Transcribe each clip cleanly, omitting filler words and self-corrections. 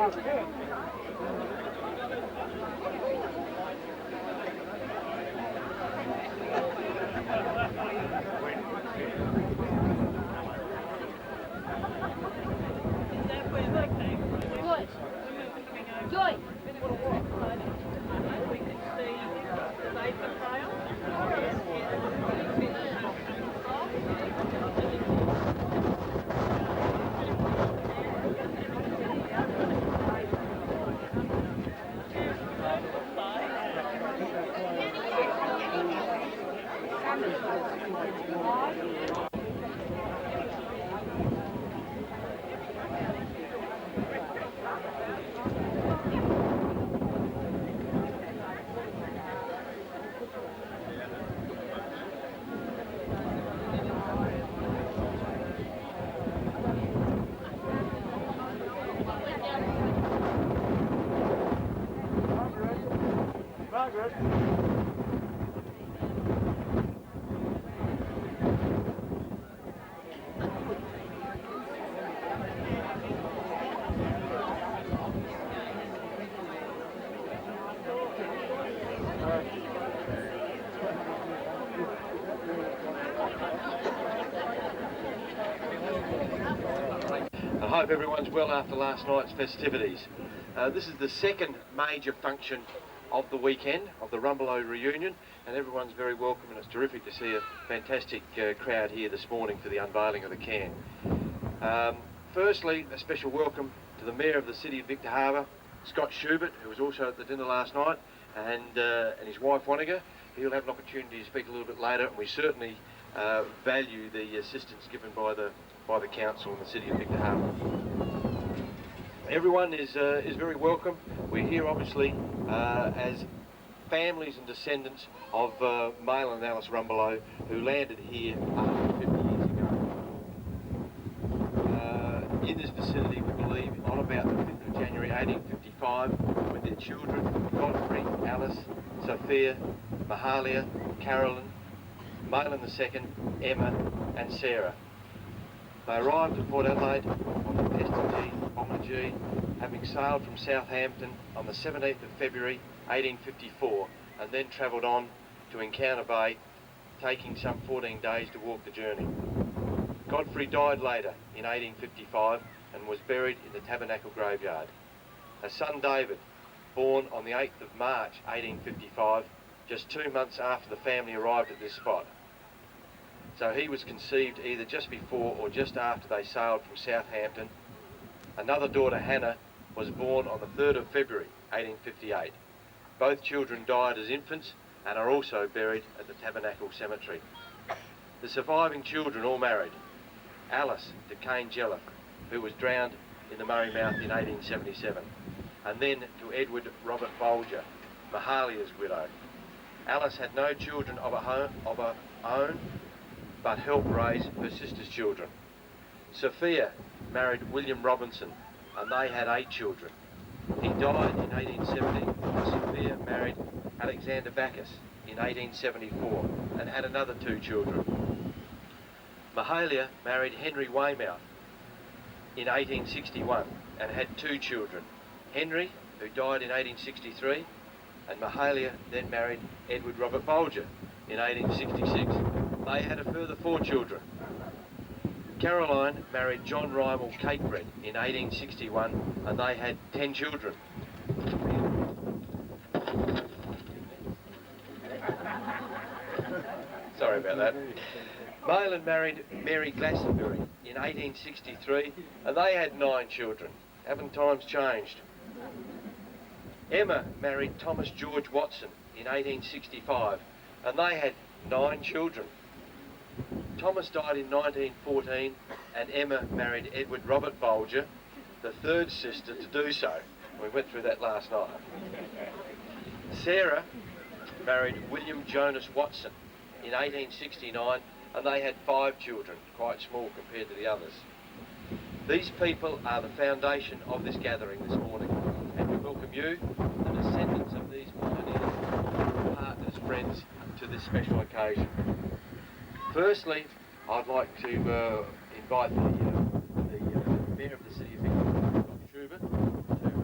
Joy! Margaret. I hope everyone's well after last night's festivities. This is the second major function of the weekend, of the Rumbelows reunion, and everyone's very welcome, and it's terrific to see a fantastic crowd here this morning for the unveiling of the can. Firstly, a special welcome to the Mayor of the City of Victor Harbor, Scott Schubert, who was also at the dinner last night, and his wife Wanniger. He'll have an opportunity to speak a little bit later, and we certainly value the assistance given by the council in the City of Victor Harbor. Everyone is very welcome. We're here obviously as families and descendants of Male and Alice Rumbelows, who landed here 150 years ago. In this vicinity, we believe, on about the 5th of January 1855, with their children, Godfrey, Alice, Sophia, Mahalia, Carolyn, Malin II, Emma and Sarah. They arrived at Port Adelaide on the Pestingee, having sailed from Southampton on the 17th of February 1854, and then travelled on to Encounter Bay, taking some 14 days to walk the journey. Godfrey died later in 1855 and was buried in the Tabernacle graveyard. A son, David, born on the 8th of March 1855, just 2 months after the family arrived at this spot. So he was conceived either just before or just after they sailed from Southampton. Another daughter, Hannah, was born on the 3rd of February 1858. Both children died as infants and are also buried at the Tabernacle Cemetery. The surviving children all married. Alice to Cain Jelliff, who was drowned in the Murray Mouth in 1877, and then to Edward Robert Bolger, Mahalia's widow. Alice had no children of her own, but helped raise her sister's children. Sophia married William Robinson, and they had 8 children. He died in 1870, and Sophia married Alexander Bacchus in 1874, and had another 2 children. Mahalia married Henry Weymouth in 1861, and had 2 children. Henry, who died in 1863, and Mahalia then married Edward Robert Bolger in 1866. They had a further 4 children. Caroline married John Rymel Cakebread in 1861, and they had 10 children. Sorry about that. Malin married Mary Glastonbury in 1863, and they had 9 children. Haven't times changed? Emma married Thomas George Watson in 1865, and they had 9 children. Thomas died in 1914, and Emma married Edward Robert Bolger, the 3rd sister to do so. We went through that last night. Sarah married William Jonas Watson in 1869, and they had 5 children, quite small compared to the others. These people are the foundation of this gathering this morning, and we welcome you, the descendants of these pioneers, partners, friends, to this special occasion. Firstly, I'd like to invite the Mayor of the City of Victor, Scott Schubert, to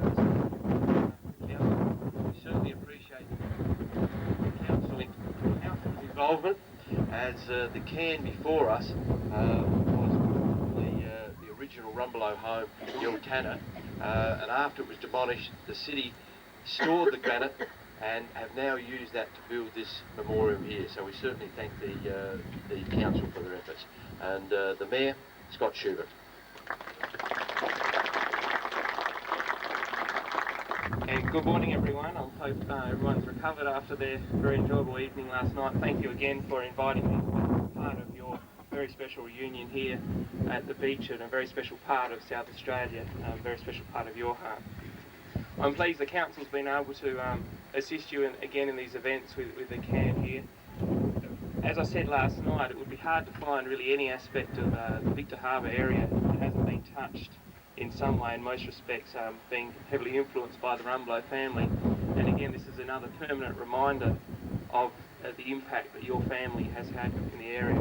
involvement, as the can before us was the original Rumbelow home, the Altana, and after it was demolished, the city stored the granite and have now used that to build this memorial here. So we certainly thank the council for their efforts, and the Mayor, Scott Schubert. And good morning everyone. I hope everyone's recovered after their very enjoyable evening last night. Thank you again for inviting me to be part of your very special reunion here at the beach, and a very special part of South Australia, a very special part of your heart. I'm pleased the council's been able to assist you again in these events with the can here. As I said last night, it would be hard to find really any aspect of the Victor Harbour area that hasn't been touched in some way, in most respects, being heavily influenced by the Rumbelow family. And again, this is another permanent reminder of the impact that your family has had in the area.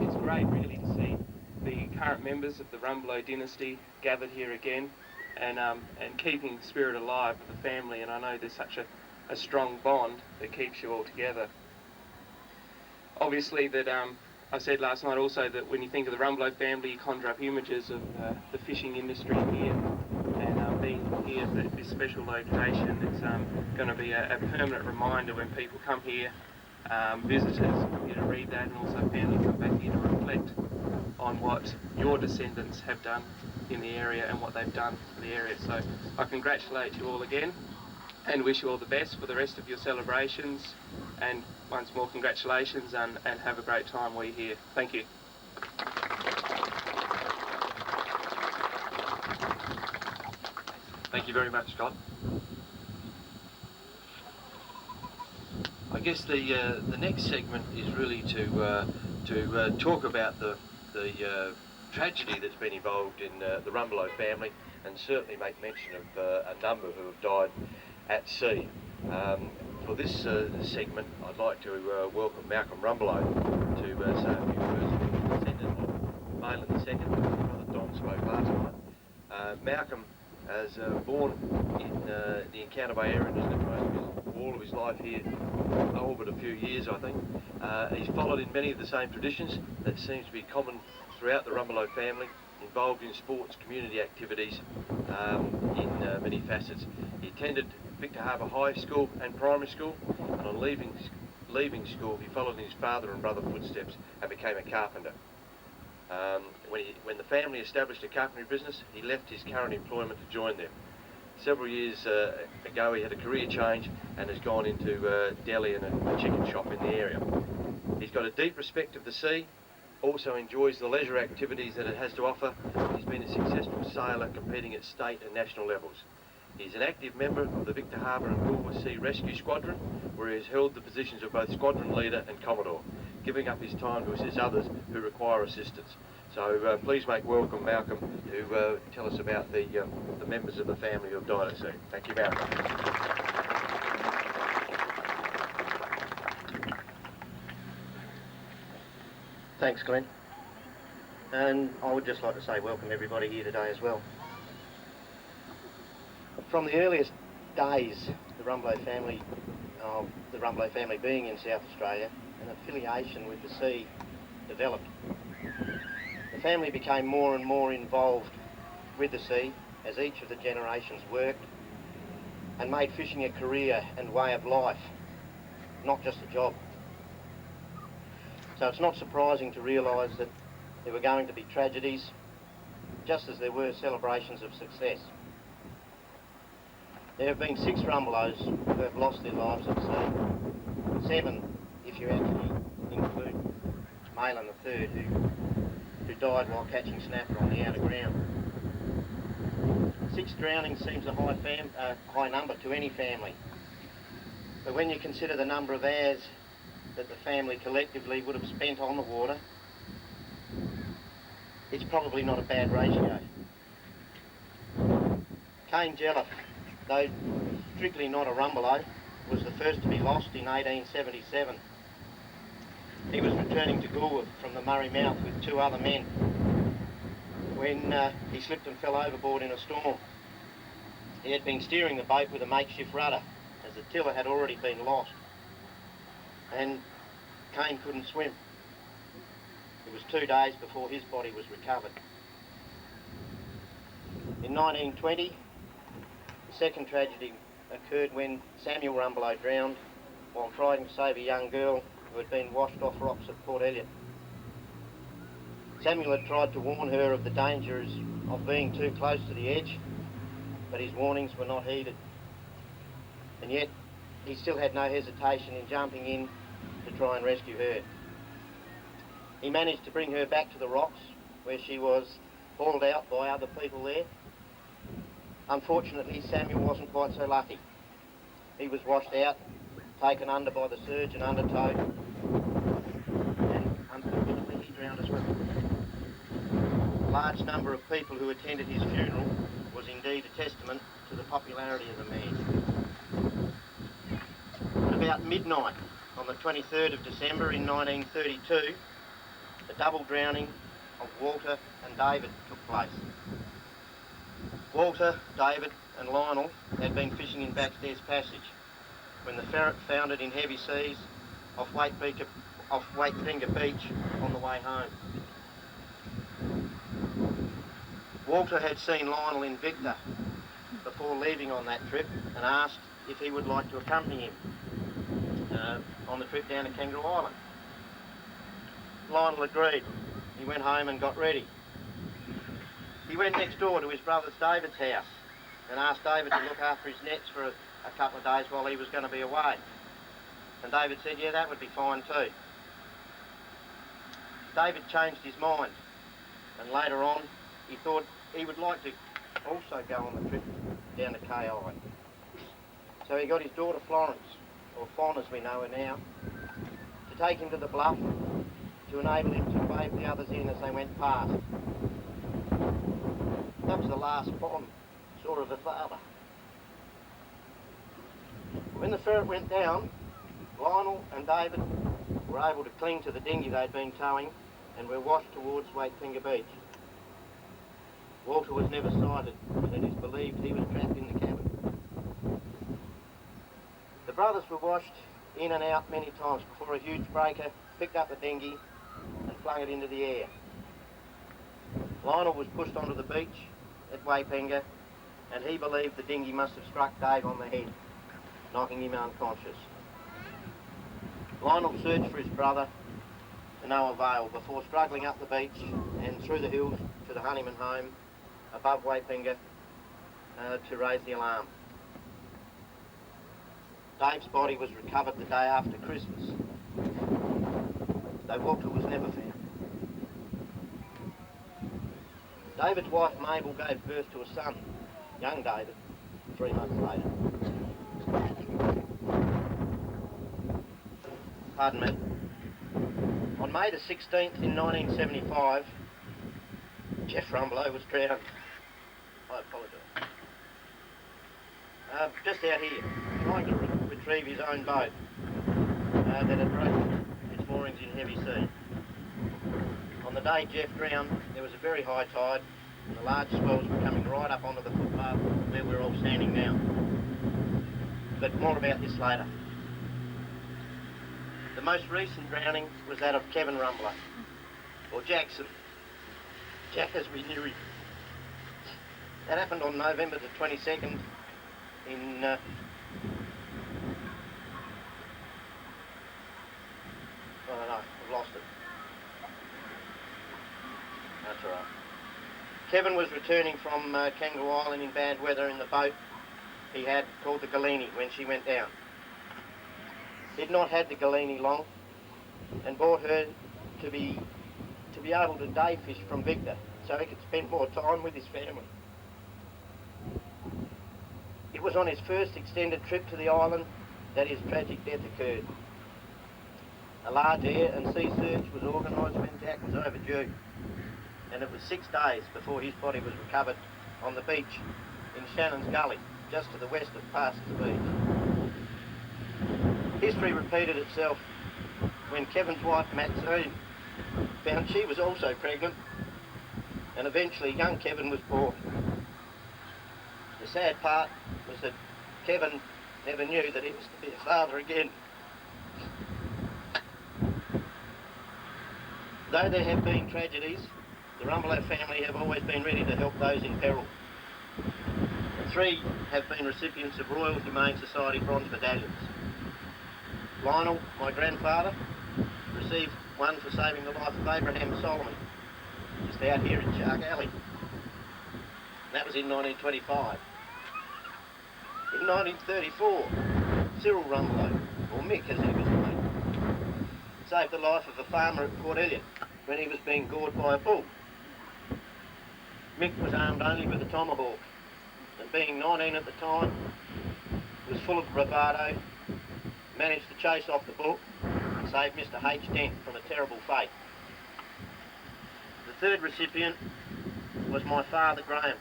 It's great really to see the current members of the Rumbelow dynasty gathered here again, and keeping the spirit alive of the family, and I know there's such a strong bond that keeps you all together. Obviously that I said last night also that when you think of the Rumbelow family, you conjure up images of the fishing industry here, and being here at this special location, it's going to be a permanent reminder when people come here, visitors here to read that, and also family come back here to reflect on what your descendants have done in the area and what they've done for the area. So I congratulate you all again and wish you all the best for the rest of your celebrations, and once more congratulations, and have a great time while you're here. Thank you. Thank you very much, Scott. I guess the next segment is really to talk about the tragedy that's been involved in the Rumbelow family, and certainly make mention of a number who have died at sea. For this segment, I'd like to welcome Malcolm Rumbelow to say a few words of his descendant of Mayland II, Brother Don spoke last night. Malcolm was born in the Encounter Bay area and has lived all of his life here, all but a few years I think. He's followed in many of the same traditions that seems to be common throughout the Rumbelow family, involved in sports, community activities in many facets. He attended Victor Harbour High School and Primary School, and on leaving school he followed in his father and brother footsteps and became a carpenter. When the family established a carpentry business, he left his current employment to join them. Several years ago he had a career change and has gone into deli and a chicken shop in the area. He's got a deep respect of the sea, also enjoys the leisure activities that it has to offer. He's been a successful sailor competing at state and national levels. He's an active member of the Victor Harbour and Goolwa Sea Rescue Squadron, where he has held the positions of both squadron leader and commodore, giving up his time to assist others who require assistance. So please make welcome Malcolm to tell us about the members of the family who have died at sea. Thank you, Malcolm. Thanks, Glenn. And I would just like to say welcome everybody here today as well. From the earliest days, the Rumbelow family being in South Australia, an affiliation with the sea developed. The family became more and more involved with the sea as each of the generations worked and made fishing a career and way of life, not just a job. So it's not surprising to realise that there were going to be tragedies, just as there were celebrations of success. There have been 6 Rumbelows who have lost their lives at sea. 7, if you actually include Mayland III, who died while catching snapper on the outer ground. 6 drownings seems a high number to any family. But when you consider the number of hours that the family collectively would have spent on the water, it's probably not a bad ratio. Kane Jelliff, though strictly not a Rumbelow, was the first to be lost in 1877. He was returning to Goolwa from the Murray Mouth with 2 other men when he slipped and fell overboard in a storm. He had been steering the boat with a makeshift rudder, as the tiller had already been lost. And Kane couldn't swim. It was 2 days before his body was recovered. In 1920, the second tragedy occurred when Samuel Rumbelow drowned while trying to save a young girl who had been washed off rocks at Port Elliot. Samuel had tried to warn her of the dangers of being too close to the edge, but his warnings were not heeded. And yet, he still had no hesitation in jumping in to try and rescue her. He managed to bring her back to the rocks, where she was hauled out by other people there. Unfortunately, Samuel wasn't quite so lucky. He was washed out, taken under by the surge and undertowed, and unfortunately he drowned as well. A large number of people who attended his funeral was indeed a testament to the popularity of the man. At about midnight on the 23rd of December in 1932, the double drowning of Walter and David took place. Walter, David and Lionel had been fishing in Backstairs Passage when the ferret foundered in heavy seas off Waitfinger Beach on the way home. Walter had seen Lionel in Victor before leaving on that trip and asked if he would like to accompany him on the trip down to Kangaroo Island. Lionel agreed. He went home and got ready. He went next door to his brother David's house and asked David to look after his nets for a couple of days while he was going to be away. And David said, yeah, that would be fine too. David changed his mind, and later on he thought he would like to also go on the trip down to KI. So he got his daughter Florence, or Fawn as we know her now, to take him to the bluff to enable him to wave the others in as they went past. That was the last Fawn saw of her father. When the ferret went down, Lionel and David were able to cling to the dinghy they'd been towing and were washed towards Waitfinger Beach. Walter was never sighted, and it is believed he was trapped in the cabin. The brothers were washed in and out many times before a huge breaker picked up the dinghy and flung it into the air. Lionel was pushed onto the beach at Waitfinger, and he believed the dinghy must have struck Dave on the head, knocking him unconscious. Lionel searched for his brother to no avail before struggling up the beach and through the hills to the Honeyman home above Waitfinger to raise the alarm. Dave's body was recovered the day after Christmas, though Walter was never found. David's wife Mabel gave birth to a son, young David, 3 months later. Pardon me. On May the 16th in 1975, Jeff Rumbelow was drowned. I apologise. Just out here, trying to retrieve his own boat that had broken its moorings in heavy sea. On the day Jeff drowned, there was a very high tide and the large swells were coming right up onto the footpath where we're all standing now. But more about this later. The most recent drowning was that of Kevin Rumbelow, or Jackson. Jack as we knew him. That happened on November the 22nd in I don't know, I've lost it. That's all right. Kevin was returning from Kangaroo Island in bad weather in the boat he had called the Galini when she went down. He'd not had the Galini long and bought her to be able to day fish from Victor so he could spend more time with his family. It was on his first extended trip to the island that his tragic death occurred. A large air and sea search was organised when Jack was overdue, and it was 6 days before his body was recovered on the beach in Shannon's Gully, just to the west of Parsons Beach. History repeated itself when Kevin's wife Maxine found she was also pregnant, and eventually young Kevin was born. The sad part was that Kevin never knew that he was to be a father again. Though there have been tragedies, the Rumbelows family have always been ready to help those in peril. The 3 have been recipients of Royal Humane Society bronze medallions. Lionel, my grandfather, received one for saving the life of Abraham Solomon, just out here in Shark Alley. And that was in 1925. In 1934, Cyril Rumbelows, or Mick as he was known, saved the life of a farmer at Port Elliot when he was being gored by a bull. Mick was armed only with a tomahawk, and being 19 at the time, was full of bravado, managed to chase off the bull and save Mr. H. Dent from a terrible fate. The 3rd recipient was my father Graham,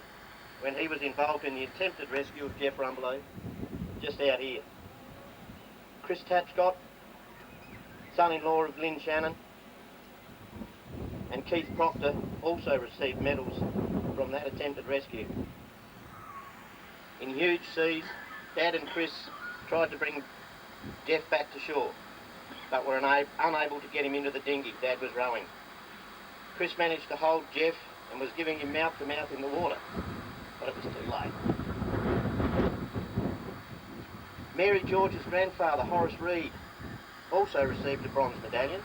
when he was involved in the attempted rescue of Jeff Rumbelows, just out here. Chris Tapscott, son-in-law of Lynn Shannon, and Keith Proctor also received medals from that attempted rescue. In huge seas, Dad and Chris tried to bring Jeff back to shore, but were unable to get him into the dinghy Dad was rowing. Chris managed to hold Jeff and was giving him mouth-to-mouth in the water, but it was too late. Mary George's grandfather, Horace Reed, also received a bronze medallion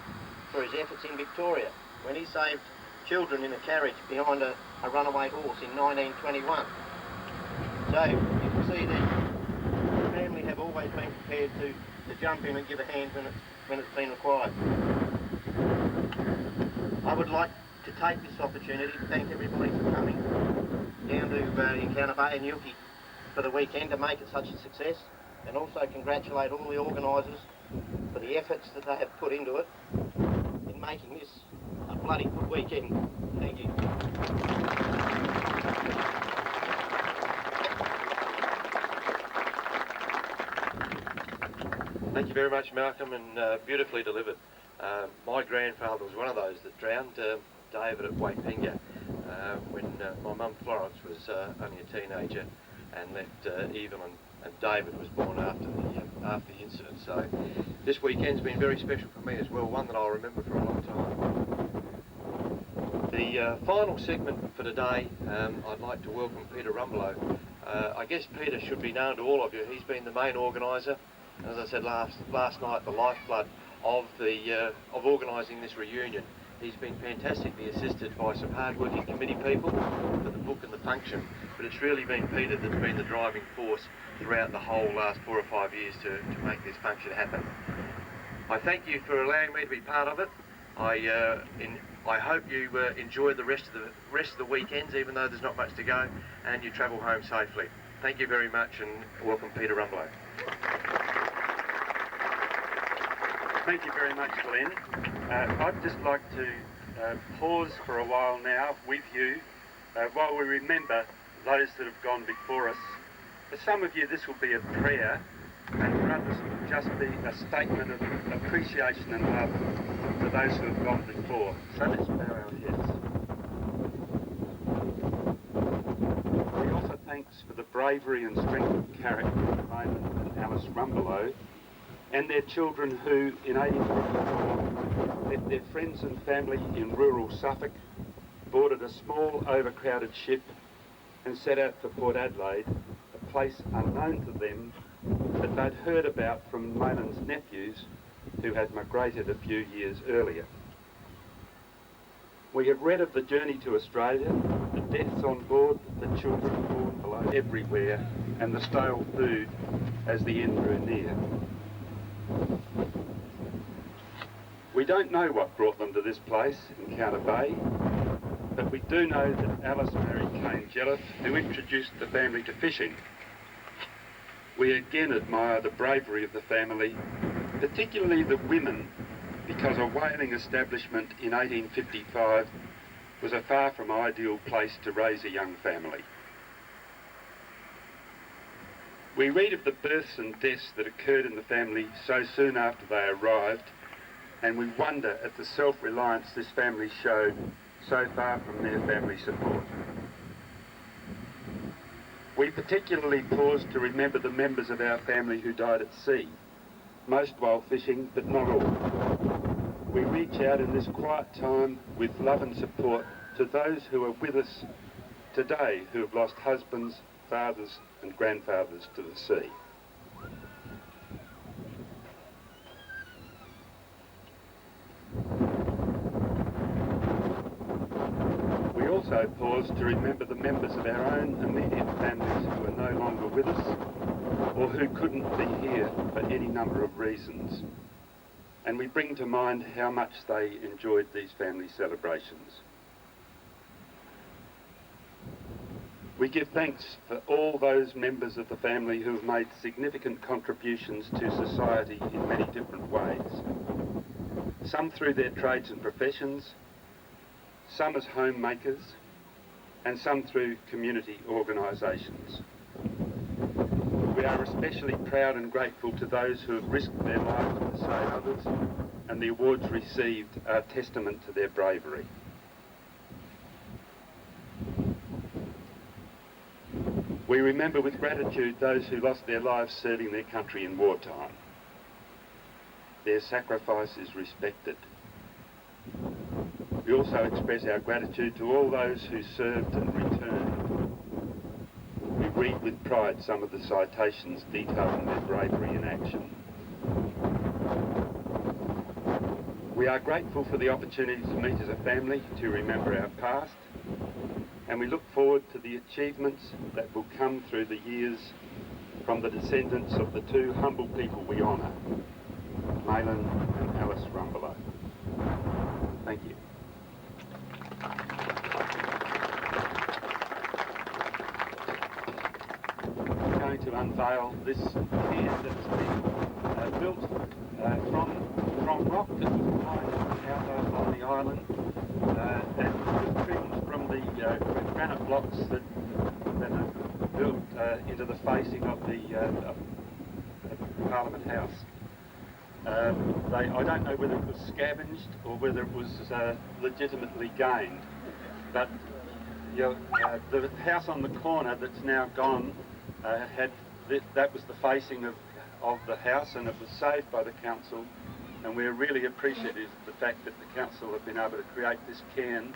for his efforts in Victoria when he saved children in a carriage behind a runaway horse in 1921. So you can see the family have always been prepared to jump in and give a hand when it's been required. I would like to take this opportunity to thank everybody for coming down to Encounter Bay and Yuki for the weekend to make it such a success, and also congratulate all the organisers for the efforts that they have put into it in making this a bloody good weekend. Thank you. Thank you very much, Malcolm, and beautifully delivered. My grandfather was one of those that drowned, David at Waipinga, when my mum Florence was only a teenager, and left Evelyn and David was born after the incident. So this weekend's been very special for me as well, one that I'll remember for a long time. The final segment for today, I'd like to welcome Peter Rumbelows. I guess Peter should be known to all of you. He's been the main organiser, and as I said last night, the lifeblood of organising this reunion. He's been fantastically assisted by some hard-working committee people for the book and the function, but it's really been Peter that's been the driving force throughout the whole last 4 or 5 years to make this function happen. I thank you for allowing me to be part of it. I hope you enjoy the rest of the weekends, even though there's not much to go, and you travel home safely. Thank you very much, and welcome Peter Rumbelows. Thank you very much, Glenn. I'd just like to pause for a while now with you while we remember those that have gone before us. For some of you this will be a prayer, and for others it will just be a statement of appreciation and love for those who have gone before. So let's bow our heads. We offer thanks for the bravery and strength of character of Raymond and Alice Rumbelows and their children who, in 1854, left their friends and family in rural Suffolk, boarded a small overcrowded ship and set out for Port Adelaide, a place unknown to them that they'd heard about from Maylan's nephews who had migrated a few years earlier. We have read of the journey to Australia, the deaths on board, the children born below everywhere, and the stale food as the end drew near. We don't know what brought them to this place, Encounter Bay, but we do know that Alice married Cain Jelliffe, who introduced the family to fishing. We again admire the bravery of the family, particularly the women, because a whaling establishment in 1855 was a far from ideal place to raise a young family. We read of the births and deaths that occurred in the family so soon after they arrived, and we wonder at the self-reliance this family showed so far from their family support. We particularly pause to remember the members of our family who died at sea, most while fishing, but not all. we reach out in this quiet time with love and support to those who are with us today who have lost husbands, fathers and grandfathers to the sea. We also pause to remember the members of our own immediate families who are no longer with us or who couldn't be here for any number of reasons. And we bring to mind how much they enjoyed these family celebrations. We give thanks for all those members of the family who have made significant contributions to society in many different ways. Some through their trades and professions, some as homemakers, and some through community organisations. We are especially proud and grateful to those who have risked their lives to save others, and the awards received are testament to their bravery. We remember with gratitude those who lost their lives serving their country in wartime. Their sacrifice is respected. We also express our gratitude to all those who served and returned. We read with pride some of the citations detailing their bravery in action. We are grateful for the opportunity to meet as a family to remember our past, and we look forward to the achievements that will come through the years from the descendants of the two humble people we honour, Malin and Alice Rumbelows. Thank you. I'm going to unveil this cairn that's been built from rock that was mined out on the island and was trimmed from the granite blocks that are built into the facing of the Parliament House. I don't know whether it was scavenged or whether it was legitimately gained, but the house on the corner that's now gone that was the facing of the house, and it was saved by the council, and we're really appreciative of the fact that the council have been able to create this cairn,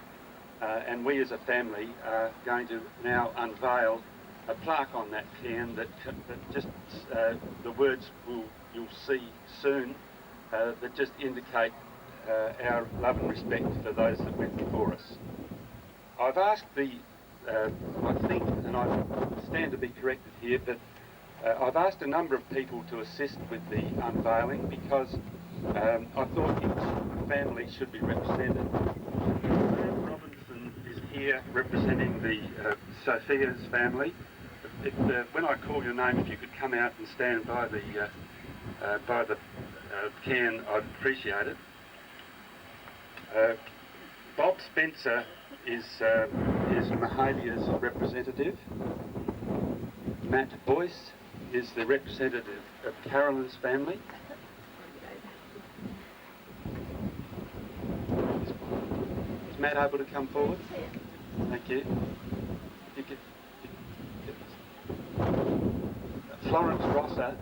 and we as a family are going to now unveil a plaque on that cairn that just the words you'll see soon that just indicate our love and respect for those that went before us. I've asked I think, and I stand to be corrected here, but I've asked a number of people to assist with the unveiling because I thought each family should be represented. Robinson is here representing the Sophia's family. When I call your name, if you could come out and stand by the cairn, I'd appreciate it. Bob Spencer is Mahalia's representative. Matt Boyce is the representative of Carolyn's family. Is Matt able to come forward? Thank you. Florence Rosser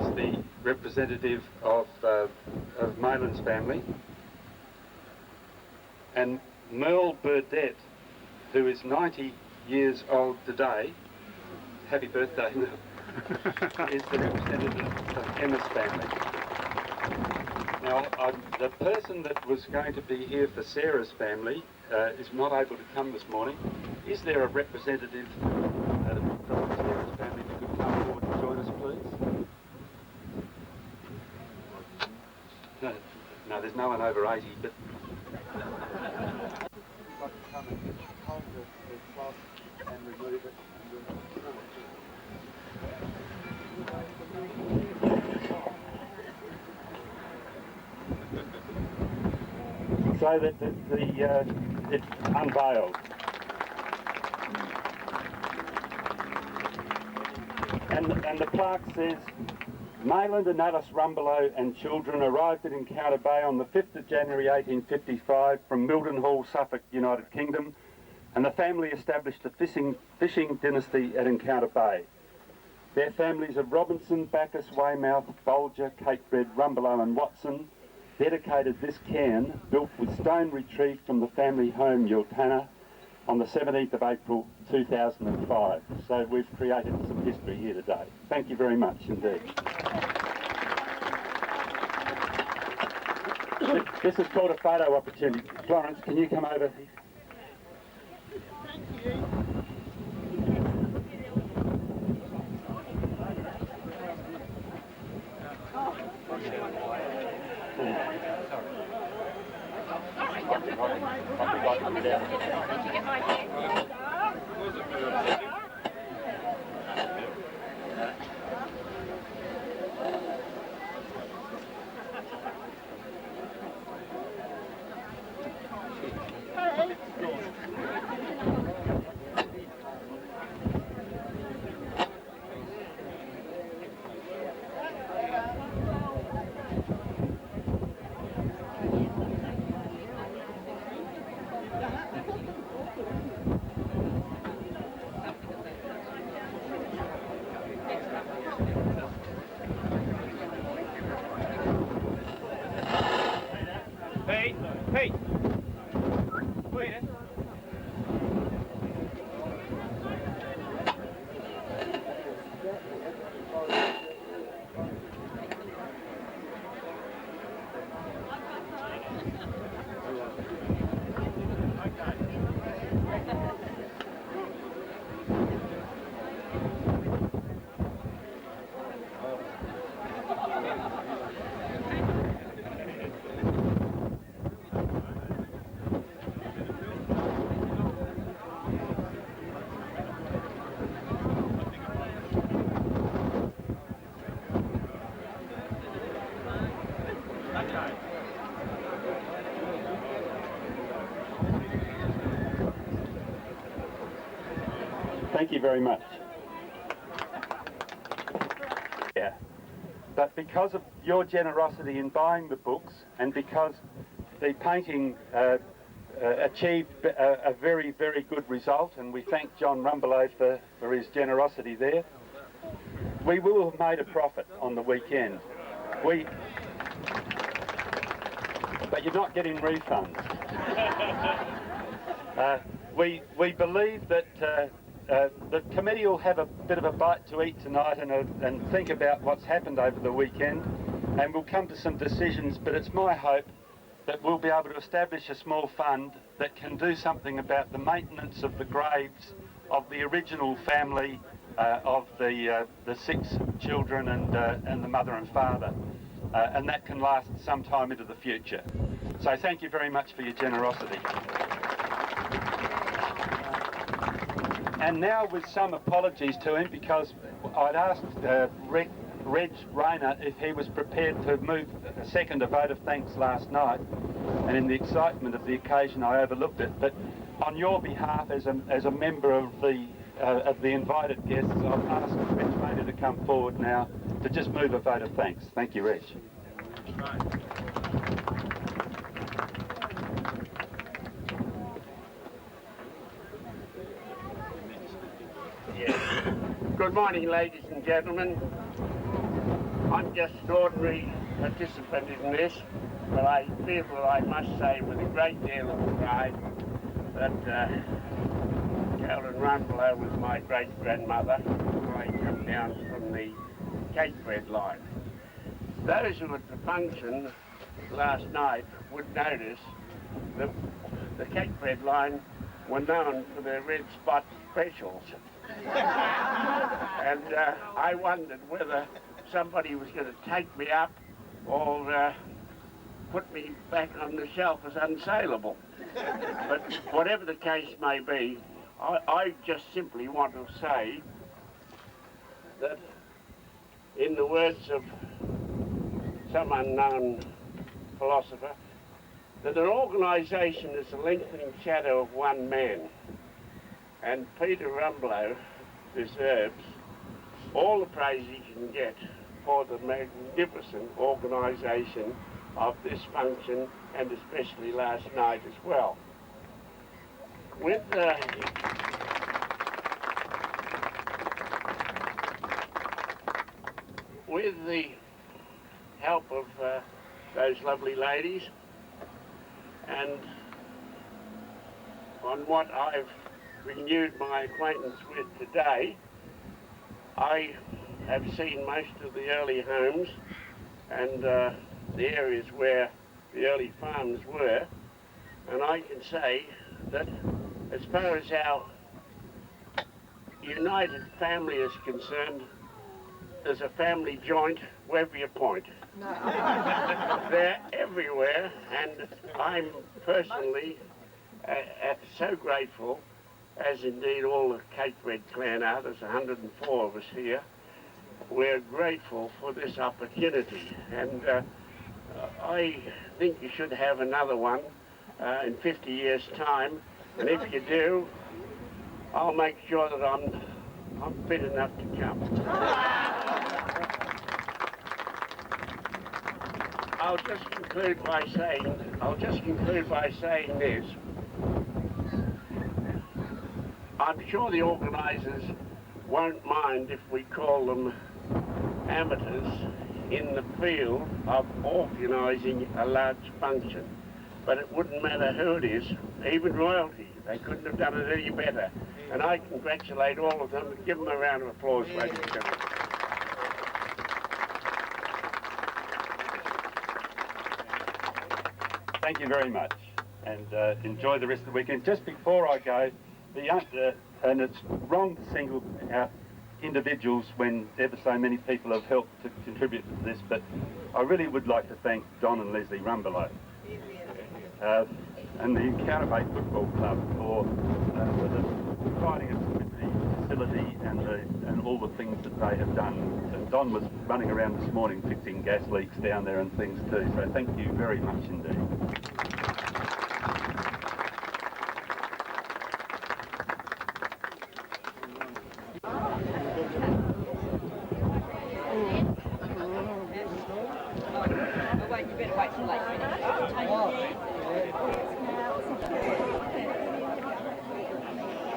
is the representative of Malin's family. And Merle Burdett, who is 90 years old today, happy birthday Merle, is the representative of Emma's family. Now, the person that was going to be here for Sarah's family is not able to come this morning. Is there a representative from Sarah's family who could come forward and join us, please? No, there's no one over 80, but... come and hold the cloth and remove it. So that it's unveiled. And the plaque says, Mayland and Alice Rumbelows and children arrived at Encounter Bay on the 5th of January 1855 from Mildenhall, Suffolk, United Kingdom, and the family established a fishing dynasty at Encounter Bay. Their families of Robinson, Bacchus, Weymouth, Bolger, Catebread, Rumbelows and Watson dedicated this cairn, built with stone retrieved from the family home Yultana, on the 17th of April 2005. So we've created some history here today. Thank you very much indeed. This is called a photo opportunity. Florence, can you come over here? Hey! Wait. Thank you very much. Yeah. But because of your generosity in buying the books, and because the painting achieved a very, very good result, and we thank John Rumbelows for his generosity there, we will have made a profit on the weekend. But you're not getting refunds. We believe that the committee will have a bit of a bite to eat tonight and think about what's happened over the weekend, and we'll come to some decisions, but it's my hope that we'll be able to establish a small fund that can do something about the maintenance of the graves of the original family of the 6 children and the mother and father, and that can last some time into the future. So thank you very much for your generosity. And now with some apologies to him, because I'd asked Reg Rayner if he was prepared to move a second a vote of thanks last night, and in the excitement of the occasion I overlooked it. But on your behalf, as a member of the invited guests, I've asked Reg Rayner to come forward now to just move a vote of thanks. Thank you, Reg. Good morning, ladies and gentlemen. I'm just an ordinary participant in this, but I feel that I must say with a great deal of pride that Carolyn Rumbelows was my great-grandmother, who I come down from the cake bread line. Those who were at the function last night would notice that the cake bread line were known for their red spot specials. And I wondered whether somebody was going to take me up or put me back on the shelf as unsaleable. But whatever the case may be, I just simply want to say that, in the words of some unknown philosopher, that an organisation is the lengthening shadow of one man. And Peter Rumbelows deserves all the praise he can get for the magnificent organisation of this function, and especially last night as well. With the help of those lovely ladies. And on what I've renewed my acquaintance with today, I have seen most of the early homes and the areas where the early farms were, and I can say that as far as our united family is concerned, there's a family joint wherever you point. They're everywhere, and I'm personally so grateful, as indeed all the Cape Red clan are. There's 104 of us here. We're grateful for this opportunity, and I think you should have another one in 50 years' time, and if you do, I'll make sure that I'm fit enough to come. I'll just conclude by saying this. I'm sure the organisers won't mind if we call them amateurs in the field of organising a large function. But it wouldn't matter who it is, even royalty. They couldn't have done it any better. And I congratulate all of them. Give them a round of applause, ladies and gentlemen. Thank you very much, and enjoy the rest of the weekend. Just before I go, and it's wrong to single out individuals when ever so many people have helped to contribute to this, but I really would like to thank Don and Leslie Rumbelows and the Encounter Bay Football Club for providing us with the facility and all the things that they have done. And Don was running around this morning fixing gas leaks down there and things too, so thank you very much indeed.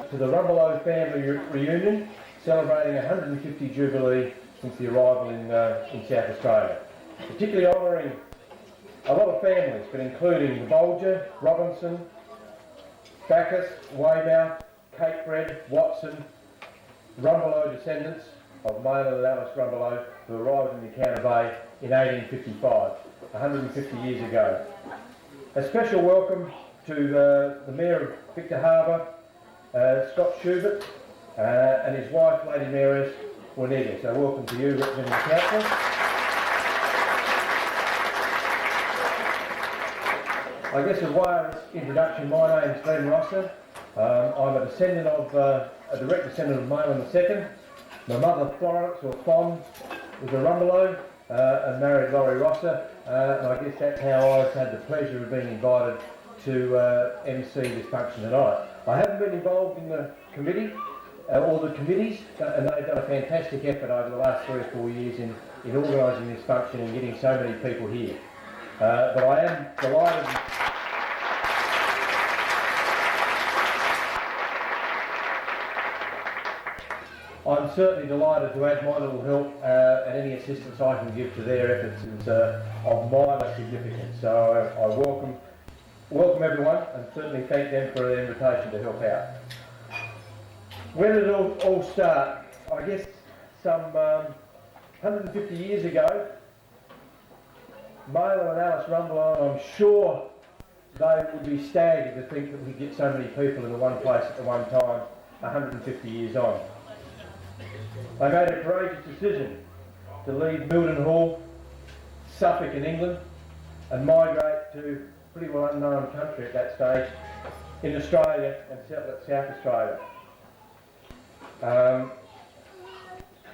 To the Rumbelows family reunion, celebrating 150 Jubilee since the arrival in South Australia. Particularly honouring a lot of families, but including the Bolger, Robinson, Bacchus, Weymouth, Cape Red, Watson, Rumbelow descendants of Maylin and Alice Rumbelow, who arrived in Encounter Bay in 1855, 150 years ago. A special welcome to the Mayor of Victor Harbour, Scott Schubert, and his wife, Lady Mayoress Juanita. So welcome to you, representing the council. I guess as way of introduction, my name's Glenn Rosser. I'm a descendant of, a direct descendant of Maylin II. My mother, Florence, or Fon, was a Rumbelow and married Laurie Rosser, and I guess that's how I've had the pleasure of being invited to MC this function tonight. I haven't been involved in the committee or the committees, and they've done a fantastic effort over the last 3 or 4 years in organising this function and getting so many people here. But I am delighted. I'm certainly delighted to add my little help and any assistance I can give to their efforts is of minor significance. So I welcome everyone and certainly thank them for their invitation to help out. Where did it all start? I guess some 150 years ago, Maylin and Alice Rumbelow, I'm sure they would be staggered to think that we get so many people in the one place at the one time, 150 years on. They made a courageous decision to leave Mildenhall, Suffolk in England, and migrate to pretty well unknown country at that stage in Australia and settle at South Australia.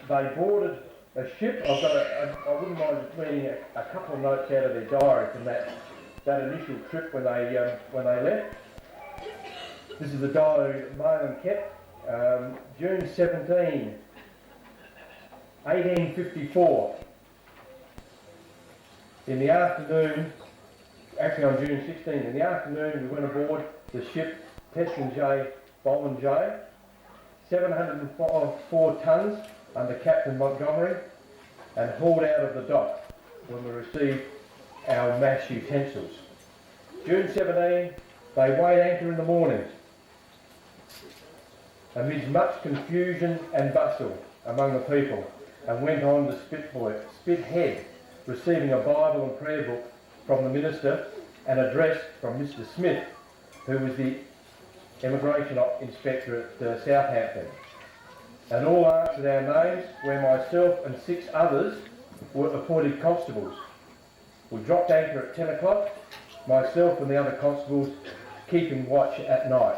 They boarded a ship. I wouldn't mind just reading a couple of notes out of their diary from that initial trip when they left. This is the diary that Maylin kept. June 17, 1854. In the afternoon, actually on June 16, in the afternoon we went aboard the ship J. Bolman J, 704 tons under Captain Montgomery, and hauled out of the dock when we received our mass utensils. June 17, they weighed anchor in the morning amidst much confusion and bustle among the people, and went on to Spithead, receiving a Bible and prayer book from the minister, an address from Mr. Smith, who was the immigration inspector at Southampton. And all answered our names, where myself and 6 others were appointed constables. We dropped anchor at 10 o'clock, myself and the other constables keeping watch at night.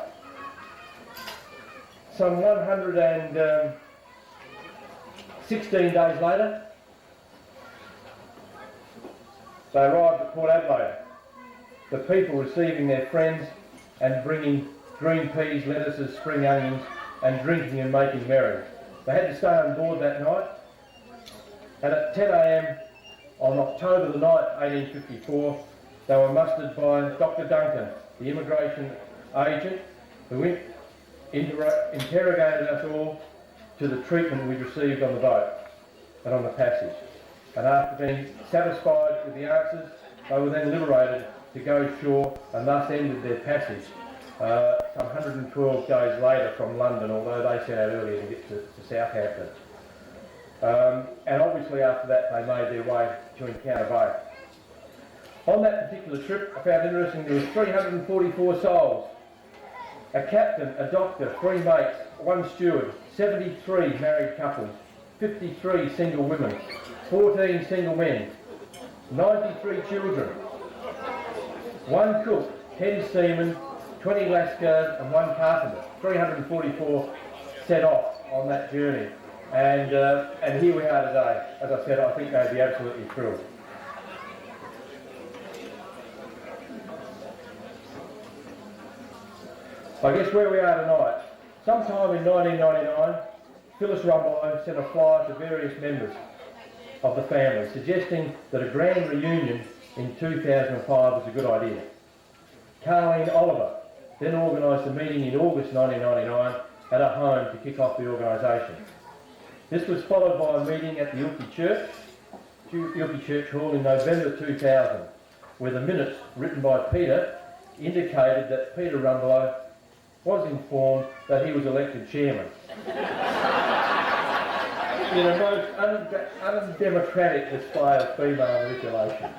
Some 116 days later, they arrived at Port Adelaide, the people receiving their friends and bringing green peas, lettuces, spring onions, and drinking and making merry. They had to stay on board that night, and at 10 a.m. on October the 9th, 1854, they were mustered by Dr. Duncan, the immigration agent, who interrogated us all to the treatment we'd received on the boat and on the passage. And after being satisfied with the answers, they were then liberated to go ashore, and thus ended their passage some 112 days later from London, although they set out earlier to get to Southampton. And obviously after that they made their way to Encounter Bay. On that particular trip, I found interesting there was 344 souls. A captain, a doctor, 3 mates, 1 steward, 73 married couples, 53 single women, 14 single men, 93 children, 1 cook, 10 seamen, 20 lascars and 1 carpenter. 344 set off on that journey. And here we are today. As I said, I think they'd be absolutely thrilled. I guess where we are tonight. Sometime in 1999, Phyllis Rumbelows sent a flyer to various members of the family suggesting that a grand reunion in 2005 was a good idea. Carleen Oliver then organised a meeting in August 1999 at her home to kick off the organisation. This was followed by a meeting at the Ilkley Church Hall in November 2000, where the minutes written by Peter indicated that Peter Rumbelow was informed that he was elected chairman. In a most undemocratic display of female manipulation.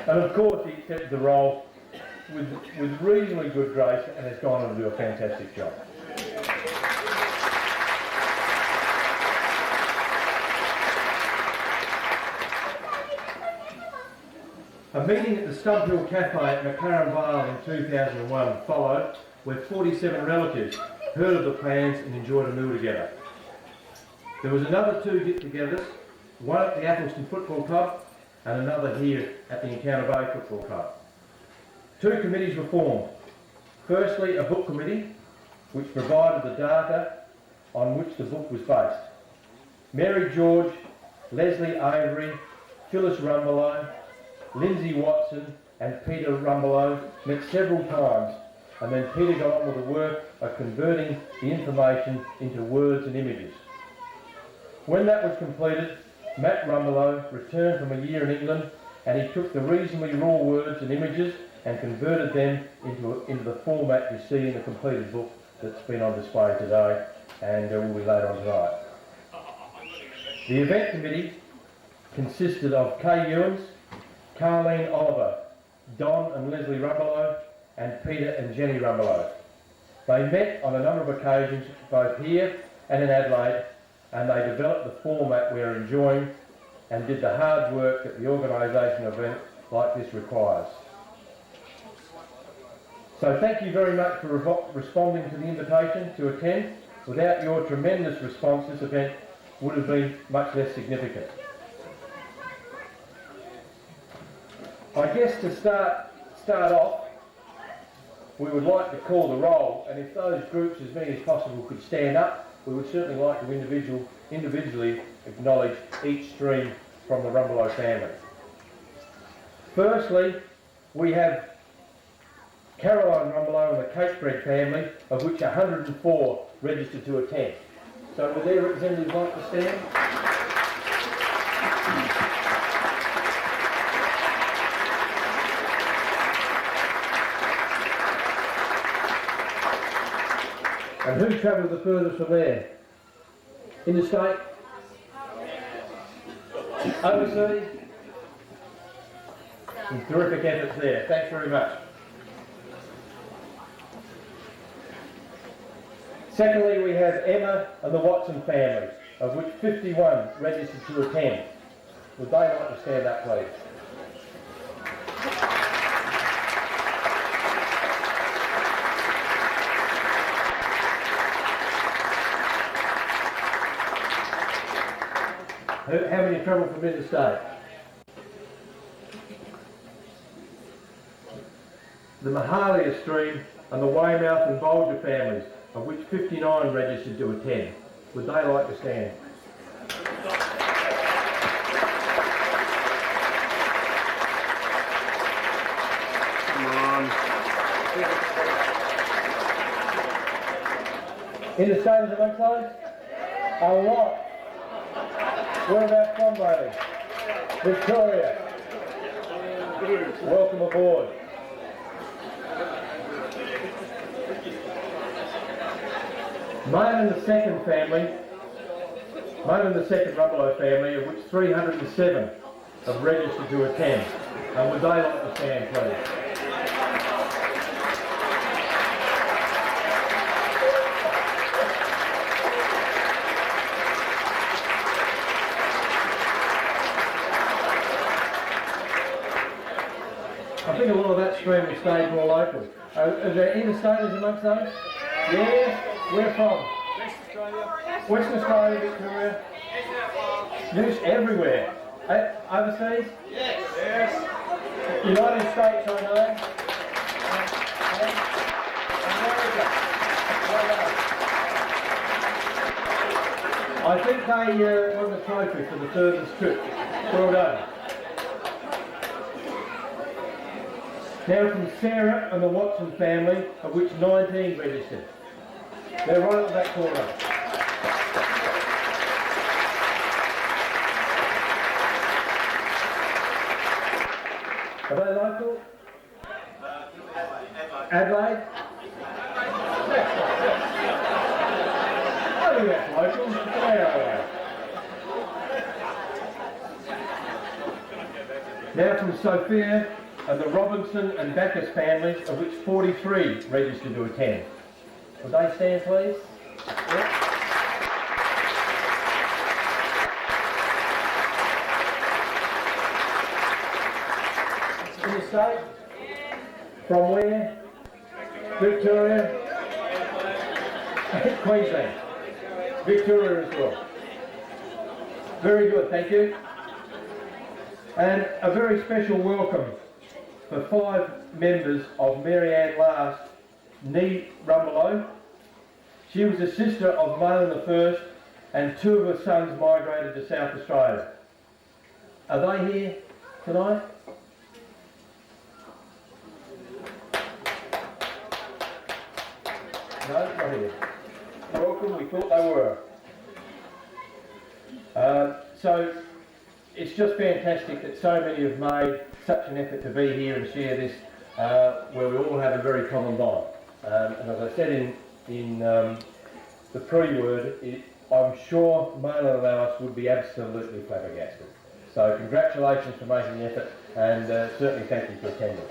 And of course he accepted the role with reasonably good grace and has gone on to do a fantastic job. A meeting at the Stump Hill Cafe at McLaren Vale in 2001 followed, where 47 relatives heard of the plans and enjoyed a meal together. There was another 2 get-togethers, one at the Athelstone Football Club and another here at the Encounter Bay Football Club. 2 committees were formed. Firstly, a book committee, which provided the data on which the book was based. Mary George, Leslie Avery, Phyllis Rumbelow, Lindsay Watson and Peter Rumbelow met several times, and then Peter got on with the work of converting the information into words and images. When that was completed, Matt Rumbelow returned from a year in England, and he took the reasonably raw words and images and converted them into the format you see in the completed book that's been on display today and will be later on tonight. The event committee consisted of Kay Ewens, Carleen Oliver, Don and Leslie Rumbelow, and Peter and Jenny Rumbelow. They met on a number of occasions, both here and in Adelaide, and they developed the format we are enjoying and did the hard work that the organisation of an event like this requires. So thank you very much for responding to the invitation to attend. Without your tremendous response, this event would have been much less significant. I guess to start off, we would like to call the roll, and if those groups, as many as possible, could stand up, we would certainly like to individually acknowledge each stream from the Rumbelow family. Firstly, we have Caroline Rumbelow and the Catesbread family, of which 104 registered to attend. So would their representatives like to stand? And who travelled the furthest from there? Interstate? Overseas? Some terrific efforts there. Thanks very much. Secondly, we have Emma and the Watson family, of which 51 registered to attend. Would they like to stand up, please? How many travel from interstate? The Mahalia stream and the Weymouth and Bolger families, of which 59 registered to attend. Would they like to stand? Come on. Interstaters amongst those? A lot. Whereabouts from, ladies? Victoria. Welcome aboard. Male and the second Rumbelows family, of which 307 have registered to attend. And would they like to stand, please? I think a lot of that stream will stay more locally. Are there interstaters amongst those? Yeah? Where from? Western Australia, Victoria. News everywhere. Overseas? Yes. United States, I know. America. I think they won the trophy for the furthest trip. Well done. Now from Sarah and the Watson family, of which 19 registered. They're right at that corner. Are they local? Adelaide? I think that's local. They are. Now from Sophia and the Robinson and Bacchus families, of which 43 registered to attend. Would they stand, please? Yep. Interstate? From where? Victoria? Queensland. Victoria as well. Very good, thank you. And a very special welcome for 5 members of Mary Ann Last, nee Rumbelow. She was a sister of Malin I, and 2 of her sons migrated to South Australia. Are they here tonight? No, not here. Welcome, we thought they were. So it's just fantastic that so many have made such an effort to be here and share this, where we all have a very common bond. And as I said in the pre-word, I'm sure Malin and Alice would be absolutely flabbergasted. So congratulations for making the effort, and certainly thank you for attending.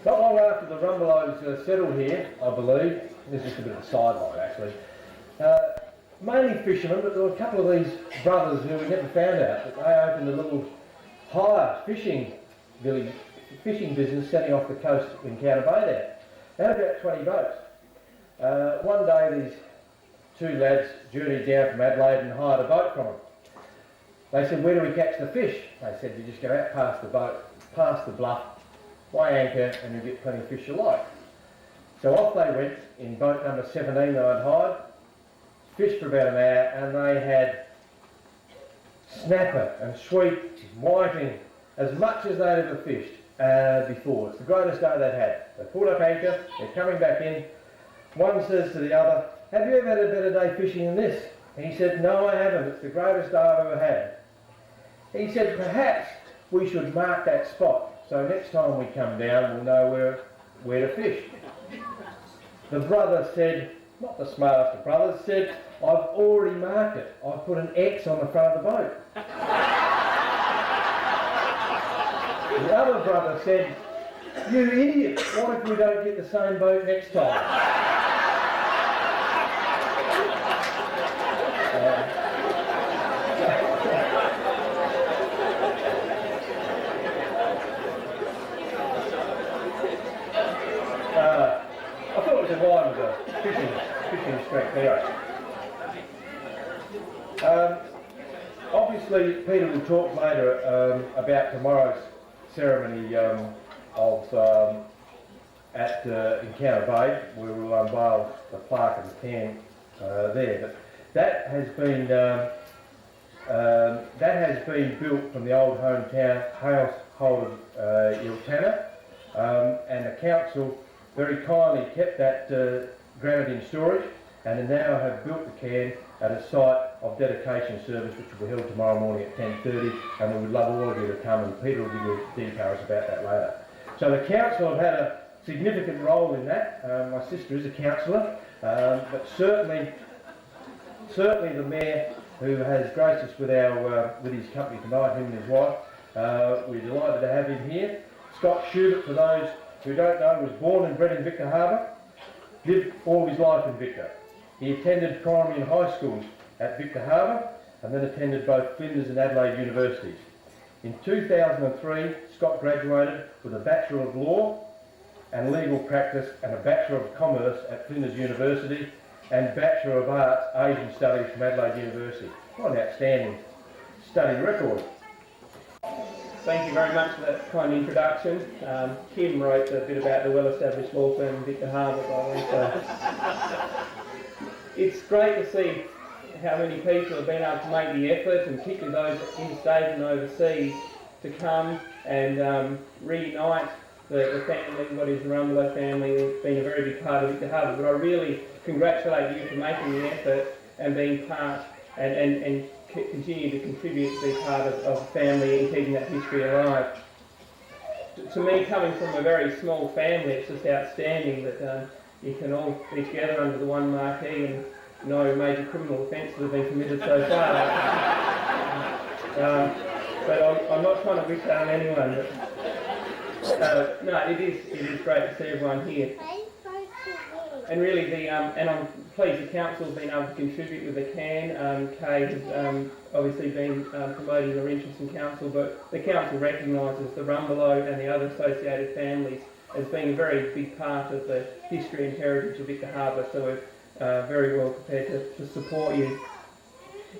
Not long after the Rumbelows settled here, I believe, this is just a bit of a sideline actually, mainly fishermen, but there were a couple of these brothers who we never found out, that they opened a little hire fishing village, fishing business setting off the coast in Counter Bay there. They had about 20 boats. One day these 2 lads journeyed down from Adelaide and hired a boat from them. They said, where do we catch the fish? They said, you just go out past the boat, past the bluff, weigh anchor, and you get plenty of fish you like. So off they went in boat number 17 they had hired, fished for about an hour, and they had snapper and sweet, whiting, as much as they'd ever fished before. It's the greatest day they'd had. They pulled up anchor, they're coming back in. One says to the other, have you ever had a better day fishing than this? And he said, no, I haven't. It's the greatest day I've ever had. he said perhaps we should mark that spot so next time we come down we'll know where to fish. The brother said, not the smartest of brothers, said, I've already marked it. I've put an X on the front of the boat. The other brother said, you idiot, what if we don't get the same boat next time? I thought it was in line with the fishing strength anyway. Obviously, Peter will talk later about tomorrow's ceremony at Encounter Bay, where we'll unveil the plaque and the can there. But that has been built from the old household of Iltana, and the council very kindly kept that granite in storage, and now have built the cairn at a site of dedication service which will be held tomorrow morning at 10:30, and we would love all of you to come, and Peter will give you details about that later. So the council have had a significant role in that. My sister is a councillor, but certainly the Mayor, who has graced us with his company tonight, him and his wife. We're delighted to have him here. Scott Schubert, for those who don't know, was born and bred in Victor Harbour, lived all his life in Victor. He attended primary and high schools at Victor Harbour, and then attended both Flinders and Adelaide universities. In 2003, Scott graduated with a Bachelor of Law and Legal Practice and a Bachelor of Commerce at Flinders University and Bachelor of Arts Asian Studies from Adelaide University. What an outstanding study record. Thank you very much for that kind introduction. Kim wrote a bit about the well-established law firm in Victor Harbour, by the way, so it's great to see how many people have been able to make the effort, and particularly those interstate and overseas, to come and reunite the family, what is the Rumbelows family. It's been a very big part of Victor Harbour, but I really congratulate you for making the effort and being part and continue to contribute to be part of the family and keeping that history alive. To me, coming from a very small family, it's just outstanding that you can all be together under the one marquee and no major criminal offences have been committed so far. But I'm not trying to wish that on anyone. But, no, it is great to see everyone here. And really, and I'm pleased the council has been able to contribute with the can. Kay has obviously been promoting their interest in council, but the council recognises the Rumbelow and the other associated families as being a very big part of the history and heritage of Victor Harbour, so we're very well prepared to support you.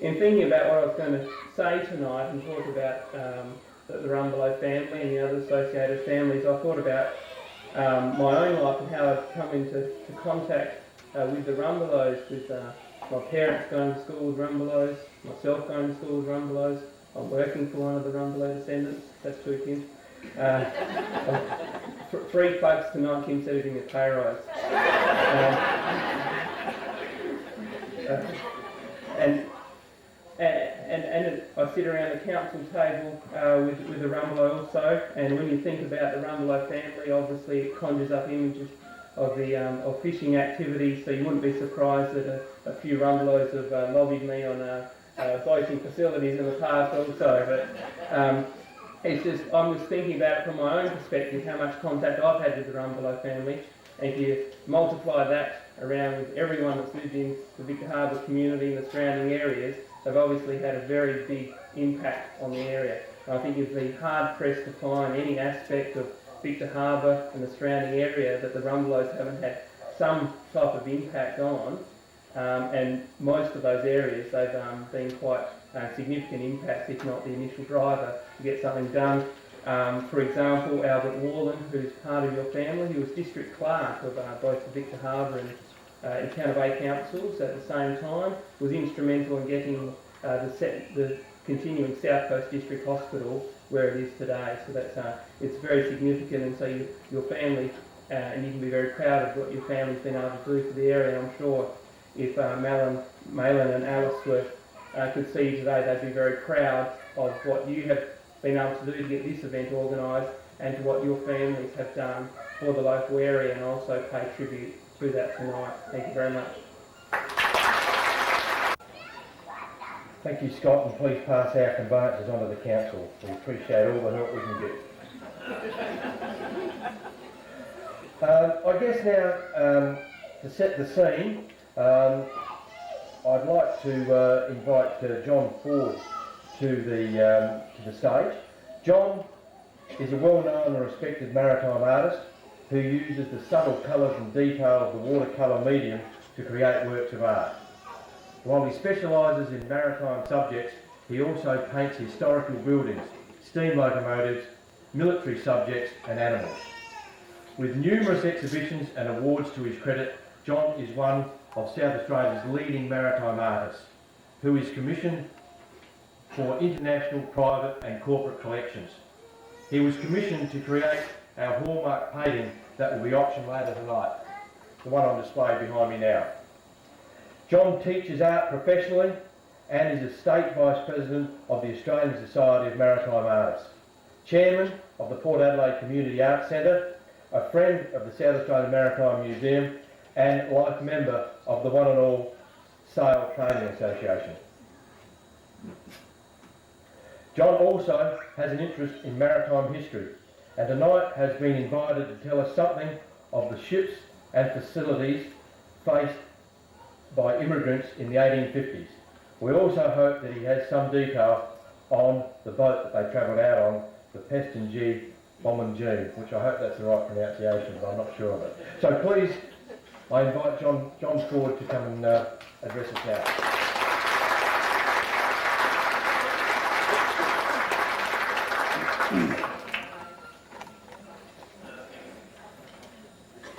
In thinking about what I was going to say tonight and talk about the Rumbelow family and the other associated families, I thought about my own life and how I've come into contact with the Rumbelows, with my parents going to school with Rumbelows, myself going to school with Rumbelows. I'm working for one of the Rumbelow descendants. That's true, Kim. 3 plugs tonight. Kim said getting a pay rise. And I sit around the council table with the Rumbelow also, and when you think about the Rumbelow family, obviously it conjures up images of fishing activities, so you wouldn't be surprised that a few Rumbelows have lobbied me on boating facilities in the past also, but it's just, I'm just thinking about it from my own perspective, how much contact I've had with the Rumbelow family, and if you multiply that around with everyone that's lived in the Victor Harbour community and the surrounding areas, they've obviously had a very big impact on the area. And I think you'd be hard-pressed to find any aspect of Victor Harbour and the surrounding area that the Rumbelows haven't had some type of impact on, and most of those areas they've been quite significant impacts, if not the initial driver to get something done. For example, Albert Warland, who's part of your family, he was district clerk of both the Victor Harbour and Encounter Bay councils at the same time, was instrumental in getting the continuing South Coast District Hospital where it is today. So that's it's very significant, and so your family, and you can be very proud of what your family's been able to do for the area. I'm sure if Malin and Alice were could see you today, they'd be very proud of what you have been able to do to get this event organised and to what your families have done for the local area, and also pay tribute to that tonight. Thank you very much. Thank you, Scott, and please pass our condolences on to the council. We appreciate all the help we can get. I guess now, to set the scene, I'd like to invite John Ford to the stage. John is a well-known and respected maritime artist who uses the subtle colours and detail of the watercolour medium to create works of art. While he specialises in maritime subjects, he also paints historical buildings, steam locomotives, military subjects and animals. With numerous exhibitions and awards to his credit, John is one of South Australia's leading maritime artists who is commissioned for international, private and corporate collections. He was commissioned to create our hallmark painting that will be auctioned later tonight, the one on display behind me now. John teaches art professionally and is a State Vice President of the Australian Society of Maritime Artists, Chairman of the Port Adelaide Community Arts Centre, a friend of the South Australian Maritime Museum and life member of the One and All Sail Training Association. John also has an interest in maritime history and tonight has been invited to tell us something of the ships and facilities faced by immigrants in the 1850s. We also hope that he has some detail on the boat that they travelled out on, the Pestingi Bomonjean, which I hope that's the right pronunciation, but I'm not sure of it. So please, I invite John Ford to come and address us now.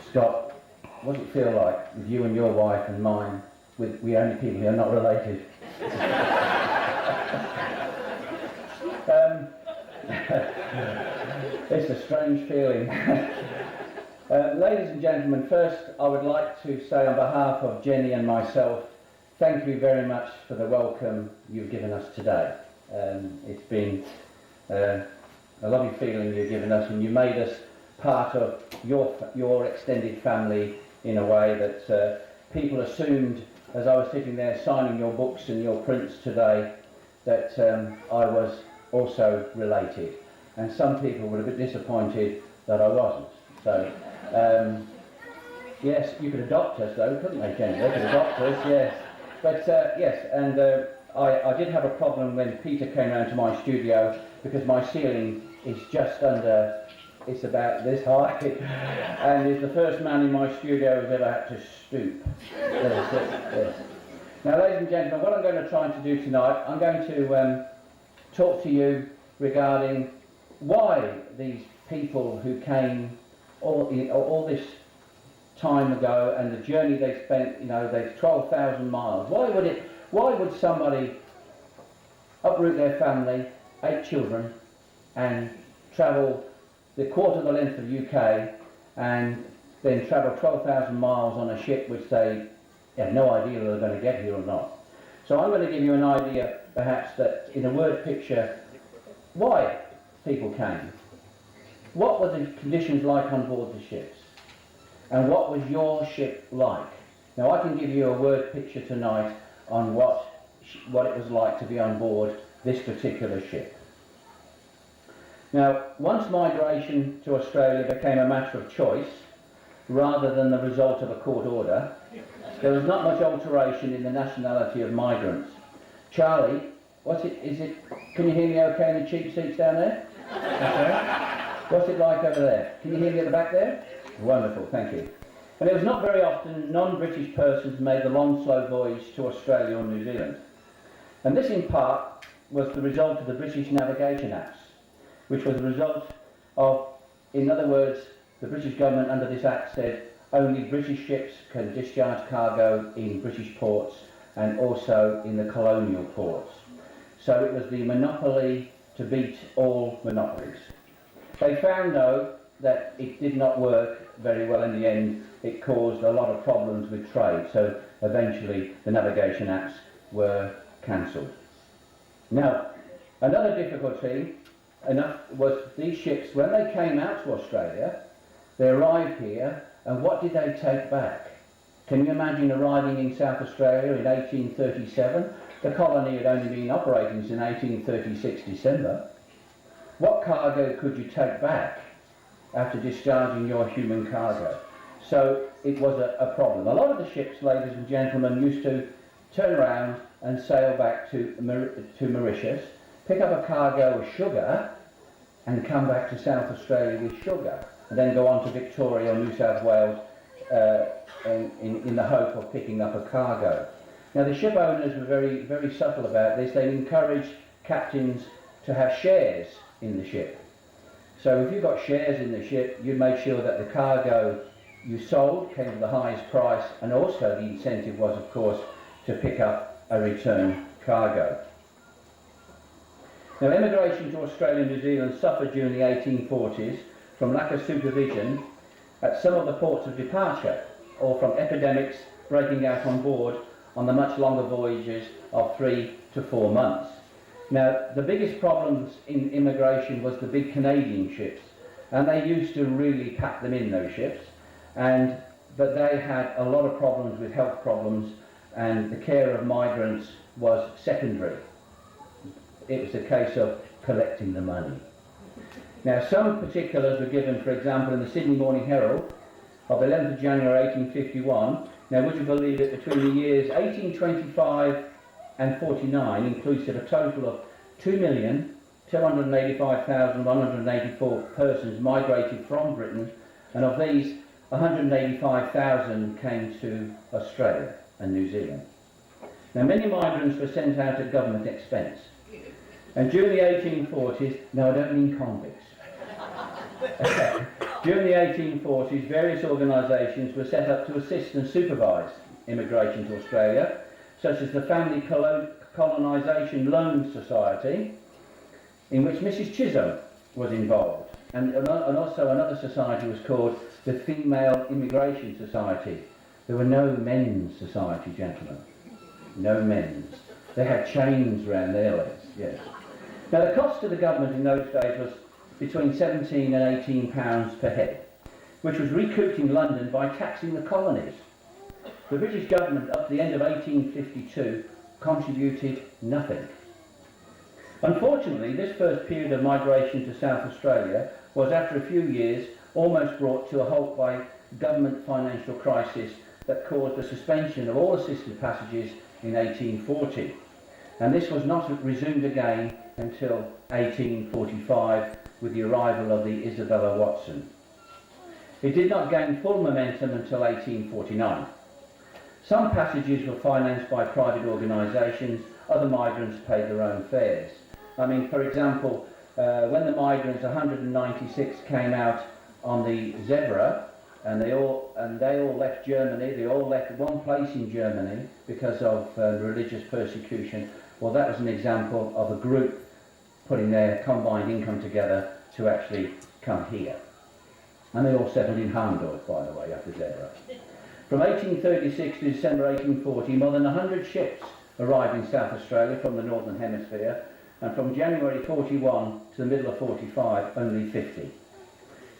Scott, what does it feel like with you and your wife and mine, we only people who are not related? It's a strange feeling. Ladies and gentlemen, first I would like to say on behalf of Jenny and myself, thank you very much for the welcome you've given us today. It's been a lovely feeling you've given us, and you made us part of your extended family in a way that people assumed, as I was sitting there signing your books and your prints today, that I was also related. And some people were a bit disappointed that I wasn't. So, yes, you could adopt us though, couldn't they, Jenny? They could adopt us, yes. But yes, and I did have a problem when Peter came round to my studio because my ceiling is just under, it's about this high, and he's the first man in my studio who's ever had to stoop. Yes. Now, ladies and gentlemen, what I'm going to try to do tonight, I'm going to talk to you regarding why these people who came all this time ago and the journey they spent, you know, they've 12,000 miles. Why would somebody uproot their family, 8 children, and travel the quarter of the length of the UK and then travel 12,000 miles on a ship which they have no idea whether they're going to get here or not? So I'm going to give you an idea, perhaps, that in a word picture, why people came. What were the conditions like on board the ships? And what was your ship like? Now I can give you a word picture tonight on what it was like to be on board this particular ship. Now, once migration to Australia became a matter of choice, rather than the result of a court order, there was not much alteration in the nationality of migrants. Charlie, can you hear me okay in the cheap seats down there? Okay. What's it like over there? Can you hear me at the back there? Wonderful, thank you. And it was not very often non-British persons made the long, slow voyage to Australia or New Zealand. And this, in part, was the result of the British Navigation Acts, which was the result of, in other words, the British government under this act said only British ships can discharge cargo in British ports and also in the colonial ports. So it was the monopoly to beat all monopolies. They found, though, that it did not work very well in the end. It caused a lot of problems with trade, so eventually the Navigation Acts were cancelled. Now, another difficulty was these ships, when they came out to Australia, they arrived here, and what did they take back? Can you imagine arriving in South Australia in 1837? The colony had only been operating since 1836 December. What cargo could you take back after discharging your human cargo? So it was a problem. A lot of the ships, ladies and gentlemen, used to turn around and sail back to Mauritius, pick up a cargo of sugar and come back to South Australia with sugar, and then go on to Victoria or New South Wales in the hope of picking up a cargo. Now the ship owners were very, very subtle about this. They encouraged captains to have shares in the ship. So if you got shares in the ship, you made sure that the cargo you sold came to the highest price, and also the incentive was, of course, to pick up a return cargo. Now, emigration to Australia and New Zealand suffered during the 1840s from lack of supervision at some of the ports of departure, or from epidemics breaking out on board on the much longer voyages of 3 to 4 months. Now, the biggest problems in immigration was the big Canadian ships, and they used to really pack them in, those ships, but they had a lot of problems with health problems, and the care of migrants was secondary. It was a case of collecting the money. Now, some particulars were given, for example, in the Sydney Morning Herald of 11th of January 1851. Now, would you believe it, between the years 1825 and 49, inclusive, a total of 2,285,184 persons migrated from Britain, and of these, 185,000 came to Australia and New Zealand. Now, many migrants were sent out at government expense. And during the 1840s, no, I don't mean convicts. During the 1840s, various organisations were set up to assist and supervise immigration to Australia, such as the Family Colonisation Loan Society, in which Mrs. Chisholm was involved. And also another society was called the Female Immigration Society. There were no men's society, gentlemen. No men's. They had chains round their legs, yes. Now, the cost to the government in those days was between £17 and £18 per head, which was recouped in London by taxing the colonies. The British government, up to the end of 1852, contributed nothing. Unfortunately, this first period of migration to South Australia was, after a few years, almost brought to a halt by government financial crisis that caused the suspension of all assisted passages in 1840. And this was not resumed again until 1845 with the arrival of the Isabella Watson. It did not gain full momentum until 1849. Some passages were financed by private organisations, other migrants paid their own fares. I mean, for example, when the migrants, 196, came out on the Zebra, and they all left Germany, they all left one place in Germany because of religious persecution. Well, that was an example of a group putting their combined income together to actually come here. And they all settled in Harndorf, by the way, after Zebra. From 1836 to December 1840, more than 100 ships arrived in South Australia from the Northern Hemisphere, and from January 41 to the middle of 45, only 50.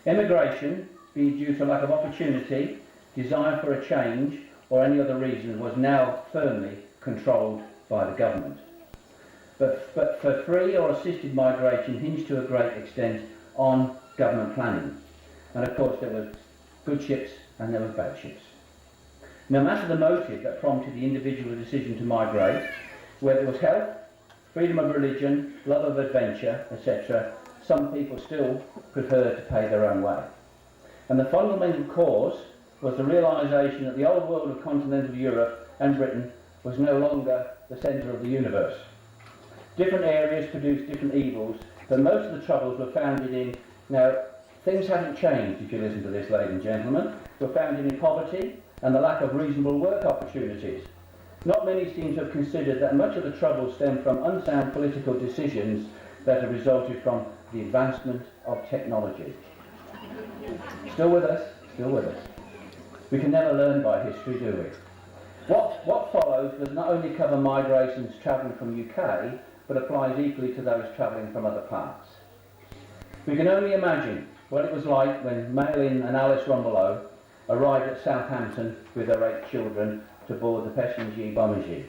Immigration, be it due to lack of opportunity, desire for a change, or any other reason, was now firmly controlled by the government. But for free or assisted migration hinged to a great extent on government planning. And of course there were good ships and there were bad ships. No matter the motive that prompted the individual decision to migrate, whether it was health, freedom of religion, love of adventure, etc., some people still preferred to pay their own way. And the fundamental cause was the realisation that the old world of continental Europe and Britain was no longer the centre of the universe. Different areas produced different evils, but most of the troubles were founded in, now things haven't changed if you listen to this, ladies and gentlemen, were founded in poverty and the lack of reasonable work opportunities. Not many seem to have considered that much of the trouble stemmed from unsound political decisions that have resulted from the advancement of technology. Still with us? Still with us. We can never learn by history, do we? What followed Rumbelows does not only cover migrations travelling from UK, but applies equally to those travelling from other parts. We can only imagine what it was like when Malin and Alice Rumbelow arrived at Southampton with their 8 children to board the Passenger Bombardier.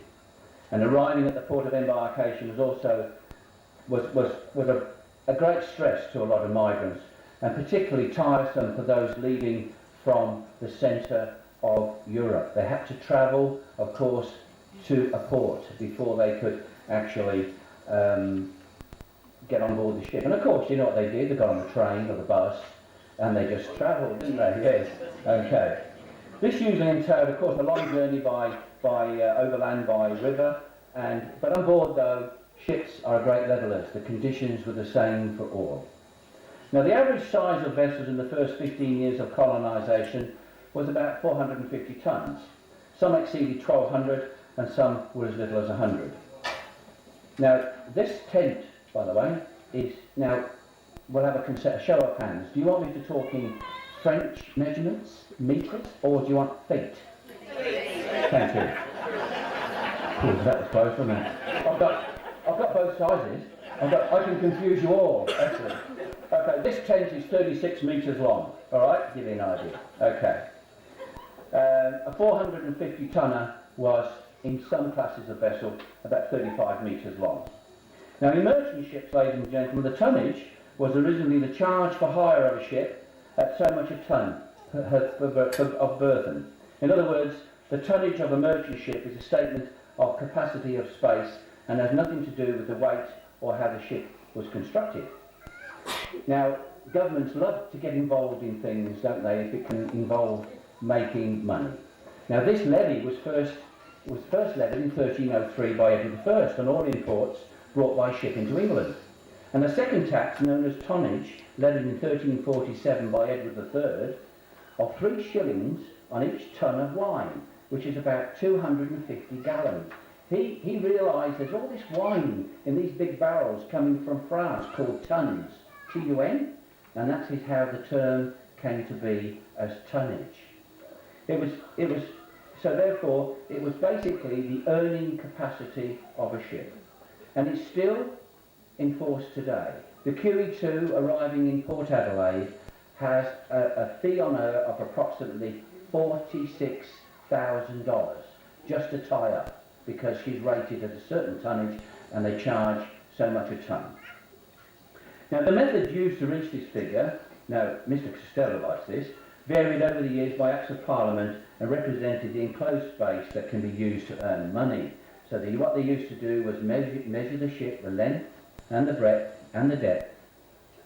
And arriving at the port of embarkation was also a great stress to a lot of migrants, and particularly tiresome for those leaving from the centre of Europe. They had to travel, of course, to a port before they could actually get on board the ship. And of course, you know what they did? They got on the train or the bus and they just travelled, didn't they? Yes. Okay. This usually entailed, of course, a long journey by overland, by river, but on board, though, ships are great levellers. The conditions were the same for all. Now, the average size of vessels in the first 15 years of colonisation was about 450 tonnes. Some exceeded 1,200 and some were as little as 100. Now, this tent, by the way, is now, we'll have a show of hands. Do you want me to talk in French measurements, metres, or do you want feet? Thank you. Ooh, that was close, wasn't it? I've got both sizes. I can confuse you all. Excellent. Okay, this tent is 36 metres long. All right, give you an idea. Okay. A 450 tonner was, in some classes of vessel, about 35 metres long. Now, in merchant ships, ladies and gentlemen, the tonnage was originally the charge for hire of a ship at so much a ton of burthen. In other words, the tonnage of a merchant ship is a statement of capacity of space and has nothing to do with the weight or how the ship was constructed. Now, governments love to get involved in things, don't they, if it can involve making money. Now, this levy was first levied in 1303 by Edward I on all imports brought by ship into England. And the second tax, known as tonnage, levied in 1347 by Edward III, of 3 shillings on each ton of wine, which is about 250 gallons. He realised there's all this wine in these big barrels coming from France called tons, T-U-N, and that is how the term came to be as tonnage. So therefore, it was basically the earning capacity of a ship. And it's still in force today. The QE2 arriving in Port Adelaide has a fee on her of approximately $46,000 just to tie up, because she's rated at a certain tonnage and they charge so much a ton. Now, the method used to reach this figure, now Mr. Costello likes this, varied over the years by Acts of Parliament and represented the enclosed space that can be used to earn money. So what they used to do was measure the ship, the length and the breadth and the depth,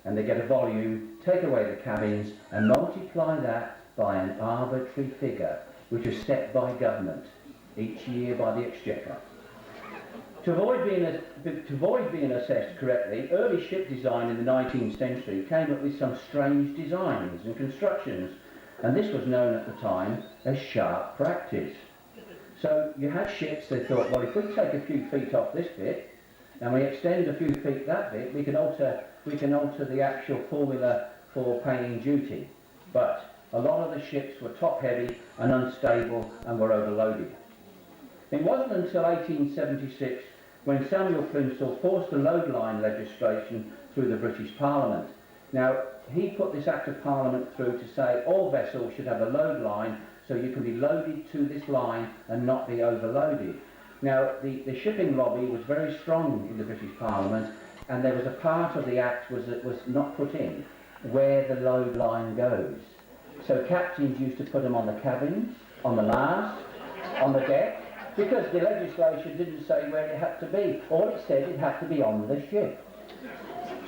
and they get a volume, take away the cabins and multiply that by an arbitrary figure which is set by government each year by the Exchequer. To avoid being assessed correctly, early ship design in the 19th century came up with some strange designs and constructions, and this was known at the time as sharp practice. So you had ships, they thought, well, if we take a few feet off this bit and we extend a few feet that bit, we can alter the actual formula for paying duty. But a lot of the ships were top heavy and unstable and were overloaded. It wasn't until 1876 when Samuel Plimsoll forced the load line legislation through the British Parliament. Now, he put this Act of Parliament through to say all vessels should have a load line so you can be loaded to this line and not be overloaded. Now, the shipping lobby was very strong in the British Parliament, and there was a part of the Act was not put in where the load line goes. So captains used to put them on the cabins, on the mast, on the deck, because the legislation didn't say where it had to be. All it said, it had to be on the ship.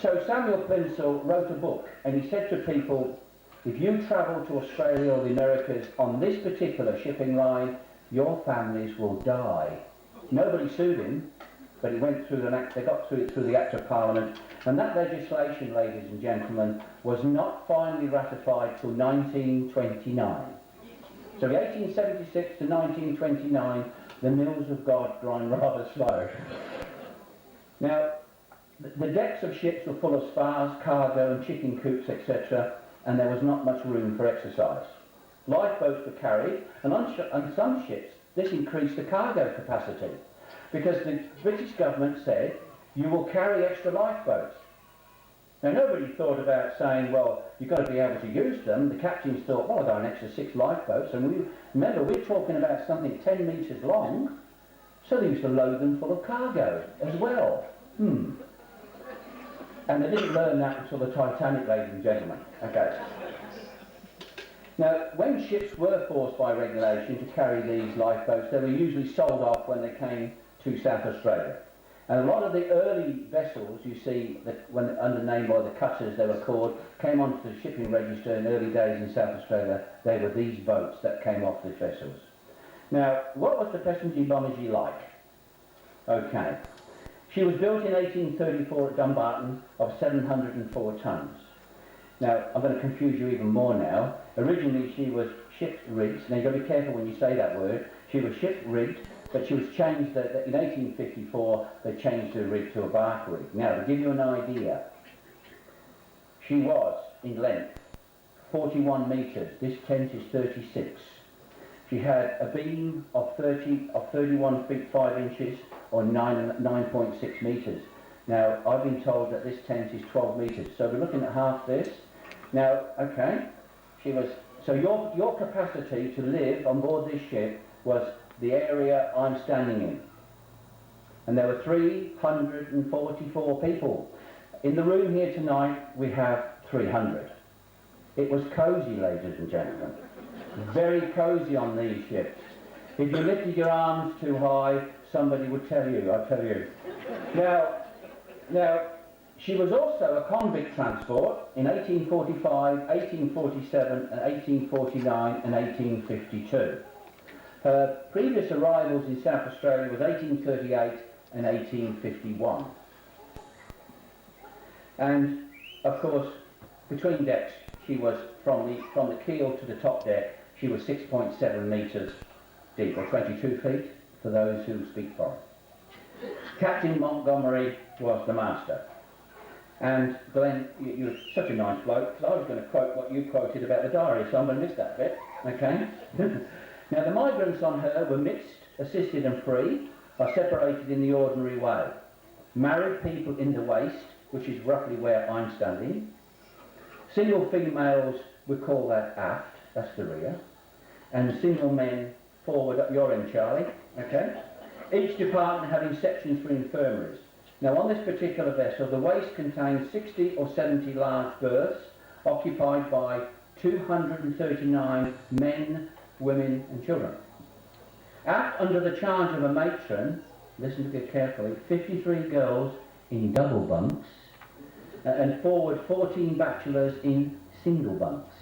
So Samuel Plimsoll wrote a book, and he said to people, if you travel to Australia or the Americas on this particular shipping line, your families will die. Nobody sued him, but he went through they got through it through the Act of Parliament, and that legislation, ladies and gentlemen, was not finally ratified till 1929. So 1876 to 1929, the mills of God grind rather slow. Now, the decks of ships were full of spars, cargo and chicken coops, etc., and there was not much room for exercise. Lifeboats were carried, and on some ships this increased the cargo capacity, because the British government said, you will carry extra lifeboats. Now nobody thought about saying, well, you've got to be able to use them. The captains thought, well, I've got an extra 6 lifeboats, and remember, we're talking about something 10 metres long, so they used to load them full of cargo as well. And they didn't learn that until the Titanic, ladies and gentlemen. Okay. Now, when ships were forced by regulation to carry these lifeboats, they were usually sold off when they came to South Australia. And a lot of the early vessels, you see, that when under name by the cutters they were called, came onto the shipping register in early days in South Australia. They were these boats that came off the vessels. Now, what was the passenger Bombardier like? Okay. She was built in 1834 at Dumbarton of 704 tonnes. Now, I'm going to confuse you even more now. Originally, she was ship-rigged. Now, you've got to be careful when you say that word. She was ship-rigged, but she was changed, in 1854, they changed her rig to a bark rig. Now, to give you an idea, she was, in length, 41 metres. This tent is 36. She had a beam of 31 feet 5 inches, or 9.6 metres. Now, I've been told that this tent is 12 metres, so we're looking at half this. Now, okay, she was, so your capacity to live on board this ship was the area I'm standing in. And there were 344 people. In the room here tonight, we have 300. It was cosy, ladies and gentlemen. Very cosy on these ships. If you lifted your arms too high, somebody would tell you, I'll tell you. Now, she was also a convict transport in 1845, 1847, and 1849 and 1852. Her previous arrivals in South Australia was 1838 and 1851. And, of course, between decks, she was, from the keel to the top deck, she was 6.7 metres deep, or 22 feet, for those who speak foreign. Captain Montgomery was the master. And Glenn, you're such a nice bloke, because I was going to quote what you quoted about the diary, so I'm going to miss that bit, okay? Now, the migrants on her were mixed, assisted and free, are separated in the ordinary way. Married people in the waist, which is roughly where I'm standing. Single females, we call that aft, that's the rear. And single men forward up your end, Charlie, okay? Each department having sections for infirmaries. Now, on this particular vessel, the waist contains 60 or 70 large berths occupied by 239 men, women and children. Aft, under the charge of a matron, listen to it carefully, 53 girls in double bunks, and forward 14 bachelors in single bunks.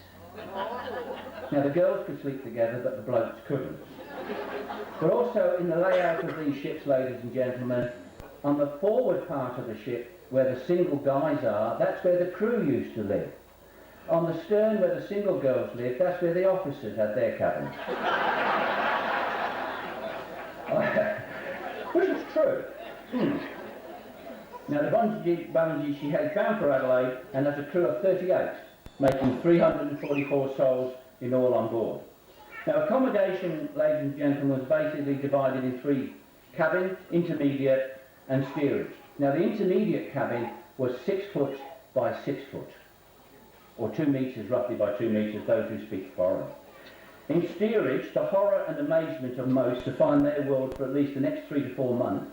Now, the girls could sleep together, but the blokes couldn't. But also, in the layout of these ships, ladies and gentlemen, on the forward part of the ship, where the single guys are, that's where the crew used to live. On the stern, where the single girls lived, that's where the officers had their cabins. Which is true. Now, the Bombardier she had bound for Adelaide, and has a crew of 38, making 344 souls in all on board. Now, accommodation, ladies and gentlemen, was basically divided in 3: cabin, intermediate, and steerage. Now, the intermediate cabin was 6 foot by 6 foot, or 2 metres, roughly by 2 metres, those who speak foreign. In steerage, the horror and amazement of most to find their world for at least the next 3 to 4 months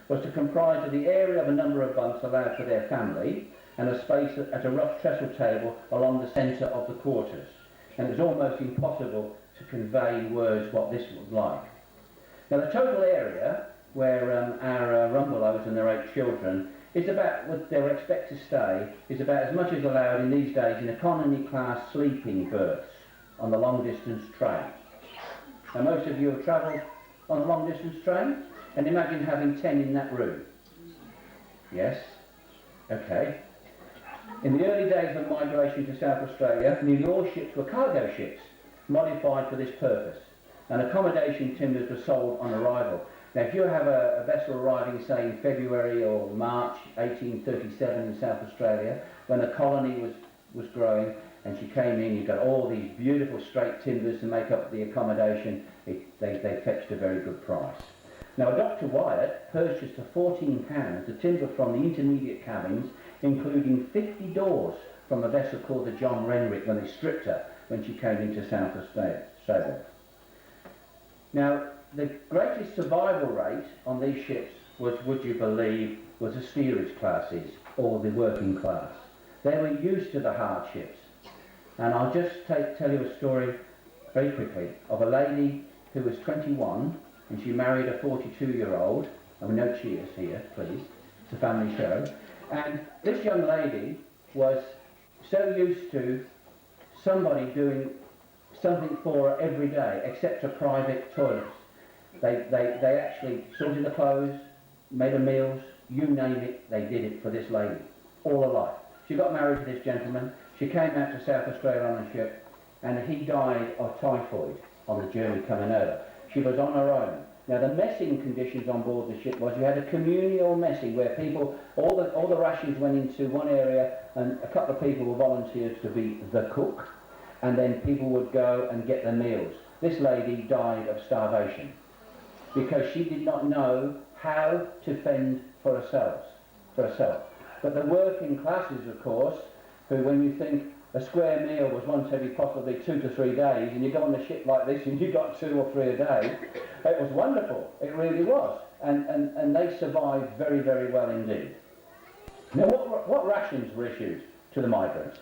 was to comprise of the area of a number of bunks allowed for their family, and a space at a rough trestle table along the centre of the quarters. And it was almost impossible to convey in words what this was like. Now, the total area where our Rumbelows and their 8 children is about, what they were expected to stay, is about as much as allowed in these days in economy class sleeping berths on the long distance train. Now, most of you have travelled on a long distance train, and imagine having 10 in that room. Yes? Okay. In the early days of migration to South Australia, nearly all ships were cargo ships, modified for this purpose, and accommodation timbers were sold on arrival. Now, if you have a vessel arriving, say, in February or March 1837 in South Australia, when a colony was growing, and she came in, you got all these beautiful straight timbers to make up the accommodation. They fetched a very good price. Now Dr. Wyatt purchased for £14 the timber from the intermediate cabins, including 50 doors from a vessel called the John Renwick when they stripped her when she came into South Australia. Now the greatest survival rate on these ships was, would you believe, was the steerage classes or the working class. They were used to the hardships. And I'll just tell you a story very quickly of a lady who was 21 and she married a 42-year-old. And no cheers here, please. It's a family show. And this young lady was so used to somebody doing something for her every day, except her private toilets. They actually sorted the clothes, made her meals, you name it, they did it for this lady, all her life. She got married to this gentleman, she came out to South Australia on a ship, and he died of typhoid on the journey coming over. She was on her own. Now the messing conditions on board the ship was you had a communal messing where people, all the rations went into one area and a couple of people were volunteers to be the cook, and then people would go and get their meals. This lady died of starvation because she did not know how to fend for herself. But the working classes, of course, who when you think a square meal was once every possibly 2 to 3 days, and you go on a ship like this and you got 2 or 3 a day, it was wonderful, it really was. And they survived very, very well indeed. Now what rations were issued to the migrants?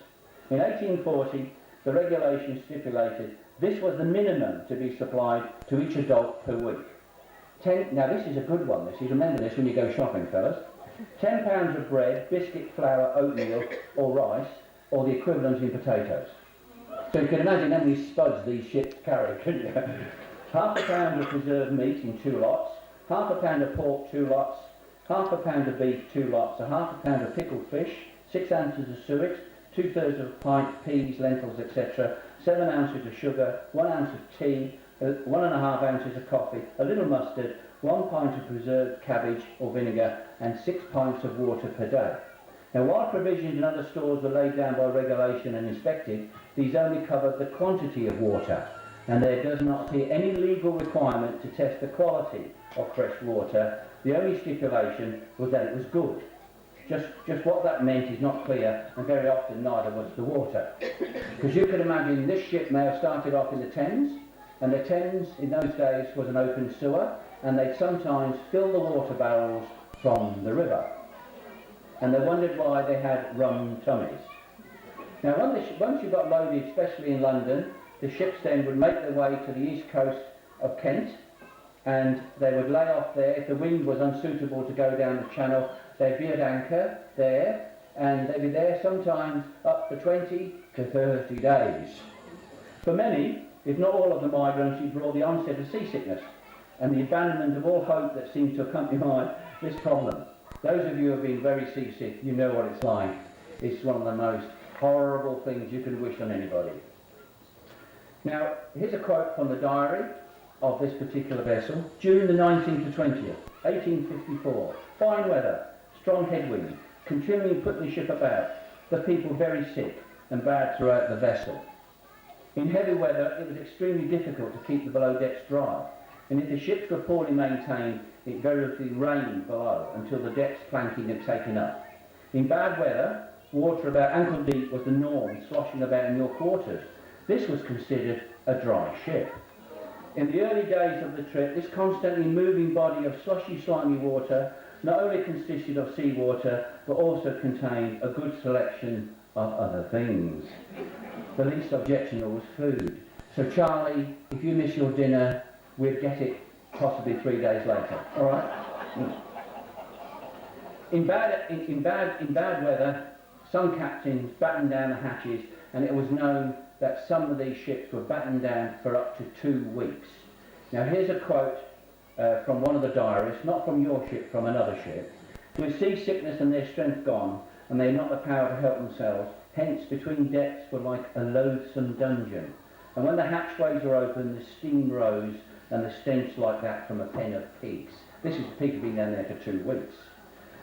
In 1840, the regulation stipulated this was the minimum to be supplied to each adult per week. Now this is a good one, this is, remember this when you go shopping, fellas. 10 pounds of bread, biscuit, flour, oatmeal or rice, or the equivalent in potatoes. So you can imagine how many spuds these ships carry, couldn't you? Half a pound of preserved meat in 2 lots, half a pound of pork 2 lots, half a pound of beef 2 lots, a half a pound of pickled fish, 6 ounces of suet, 2/3 of a pint peas, lentils, etc., 7 ounces of sugar, 1 ounce of tea, 1.5 ounces of coffee, a little mustard, 1 pint of preserved cabbage or vinegar, and 6 pints of water per day. Now, while provisions in other stores were laid down by regulation and inspected, these only covered the quantity of water, and there does not appear any legal requirement to test the quality of fresh water. The only stipulation was that it was good. Just what that meant is not clear, and very often neither was the water. Because you can imagine this ship may have started off in the Thames, and the Thames in those days was an open sewer, and they'd sometimes fill the water barrels from the river. And they wondered why they had rum tummies. Now once you got loaded, especially in London, the ships then would make their way to the east coast of Kent, and they would lay off there. If the wind was unsuitable to go down the channel, they'd be at anchor there, and they'd be there sometimes up to 20 to 30 days. For many, if not all of the migrants, it brought the onset of seasickness and the abandonment of all hope that seems to accompany this problem. Those of you who have been very seasick, you know what it's like. It's one of the most horrible things you can wish on anybody. Now, here's a quote from the diary of this particular vessel. June the 19th to 20th, 1854. Fine weather, strong headwind, continually putting the ship about. The people very sick and bad throughout the vessel. In heavy weather, it was extremely difficult to keep the below decks dry, and if the ships were poorly maintained, it variously rained below until the deck's planking had taken up. In bad weather, water about ankle deep was the norm, sloshing about in your quarters. This was considered a dry ship. In the early days of the trip, this constantly moving body of slushy, slimy water not only consisted of seawater, but also contained a good selection of other things. The least objectionable was food. So Charlie, if you miss your dinner, we'd get it possibly 3 days later. All right? In bad weather, some captains battened down the hatches, and it was known that some of these ships were battened down for up to 2 weeks. Now here's a quote from one of the diarists, not from your ship, from another ship. With seasickness and their strength gone, and they had not the power to help themselves, hence between decks were like a loathsome dungeon. And when the hatchways were open, the steam rose, and the stench like that from a pen of pigs. This is people being down there for 2 weeks.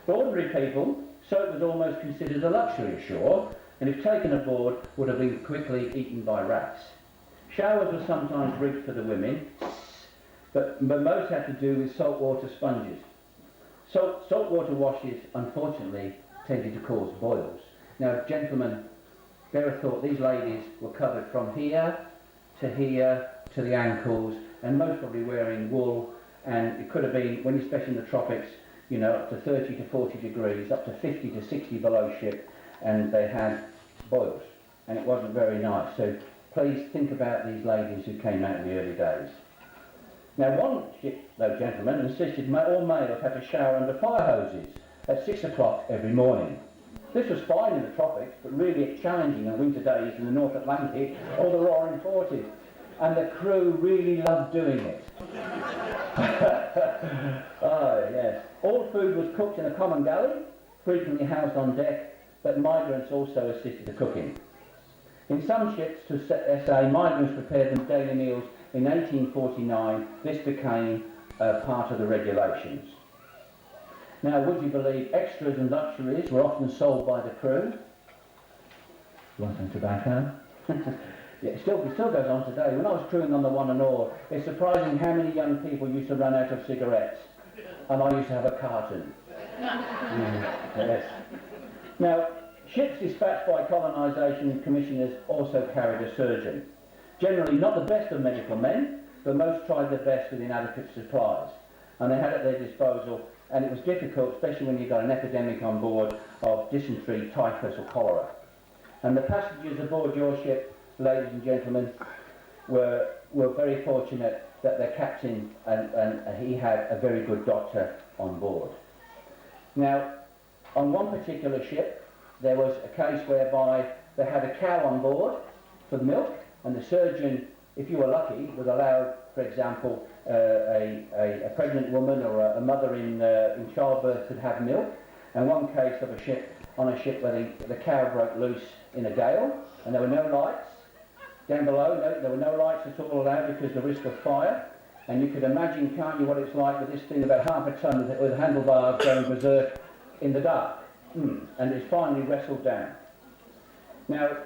For ordinary people, soap was almost considered a luxury ashore, and if taken aboard would have been quickly eaten by rats. Showers were sometimes rigged for the women, but most had to do with saltwater sponges. Saltwater washes, unfortunately, tended to cause boils. Now, gentlemen, bear a thought, these ladies were covered from here to the ankles, and most probably wearing wool, and it could have been, when you're especially in the tropics, you know, up to 30 to 40 degrees, up to 50 to 60 below ship, and they had boils, and it wasn't very nice. So please think about these ladies who came out in the early days. Now, one ship, though, gentlemen, insisted all males had to shower under fire hoses at 6 o'clock every morning. This was fine in the tropics, but really challenging on winter days in the North Atlantic or the roaring 40s. And the crew really loved doing it. Oh, yes. All food was cooked in a common galley, frequently housed on deck, but migrants also assisted the cooking. In some ships to SA, migrants prepared them daily meals. In 1849, this became part of the regulations. Now, would you believe extras and luxuries were often sold by the crew? You want some tobacco? Yeah, it still goes on today. When I was crewing on the One and All, it's surprising how many young people used to run out of cigarettes. And I used to have a carton. Yes. Now, ships dispatched by colonisation commissioners also carried a surgeon. Generally not the best of medical men, but most tried their best with inadequate supplies. And they had at their disposal, and it was difficult, especially when you got an epidemic on board of dysentery, typhus or cholera. And the passengers aboard your ship, ladies and gentlemen, were very fortunate that their captain and he had a very good doctor on board. Now, on one particular ship, there was a case whereby they had a cow on board for the milk, and the surgeon, if you were lucky, was allowed, for example, a pregnant woman or a mother in childbirth could have milk. And one case of a ship where the cow broke loose in a gale, and there were no lights. Down below, there were no lights at all allowed because of the risk of fire. And you could imagine, can't you, what it's like with this thing about half a tonne with handlebars going berserk in the dark. And it's finally wrestled down. Now,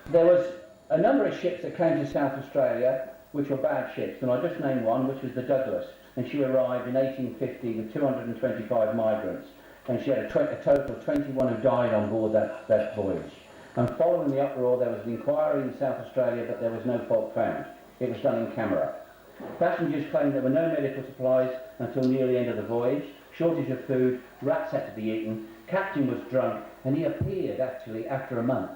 there was a number of ships that came to South Australia which were bad ships, and I'll just name one, which was the Douglas. And she arrived in 1850 with 225 migrants. And she had a total of 21 who died on board that voyage. And following the uproar, there was an inquiry in South Australia, but there was no fault found. It was done in camera. Passengers claimed there were no medical supplies until near the end of the voyage, shortage of food, rats had to be eaten, captain was drunk, and he appeared actually after a month.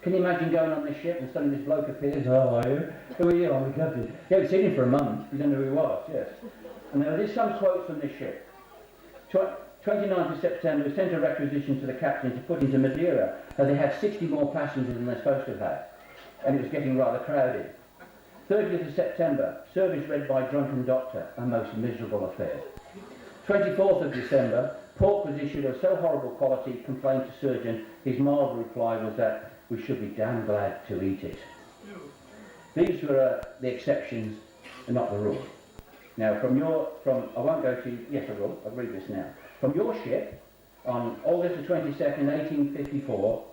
Can you imagine going on this ship and suddenly this bloke appears? How are you? Who are you? I'm the captain. You haven't seen him for a month. You don't know who he was, yes. And there are some quotes from this ship. 29th of September, we sent a requisition to the captain to put into Madeira, as they had 60 more passengers than they're supposed to have had, and it was getting rather crowded. 30th of September, service read by drunken doctor, a most miserable affair. 24th of December, pork was issued of so horrible quality, complained to surgeon. His mild reply was that we should be damn glad to eat it. These were the exceptions and not the rule. Now, I won't go to, yes I will, I'll read this now. From your ship, on August the 22nd, 1854,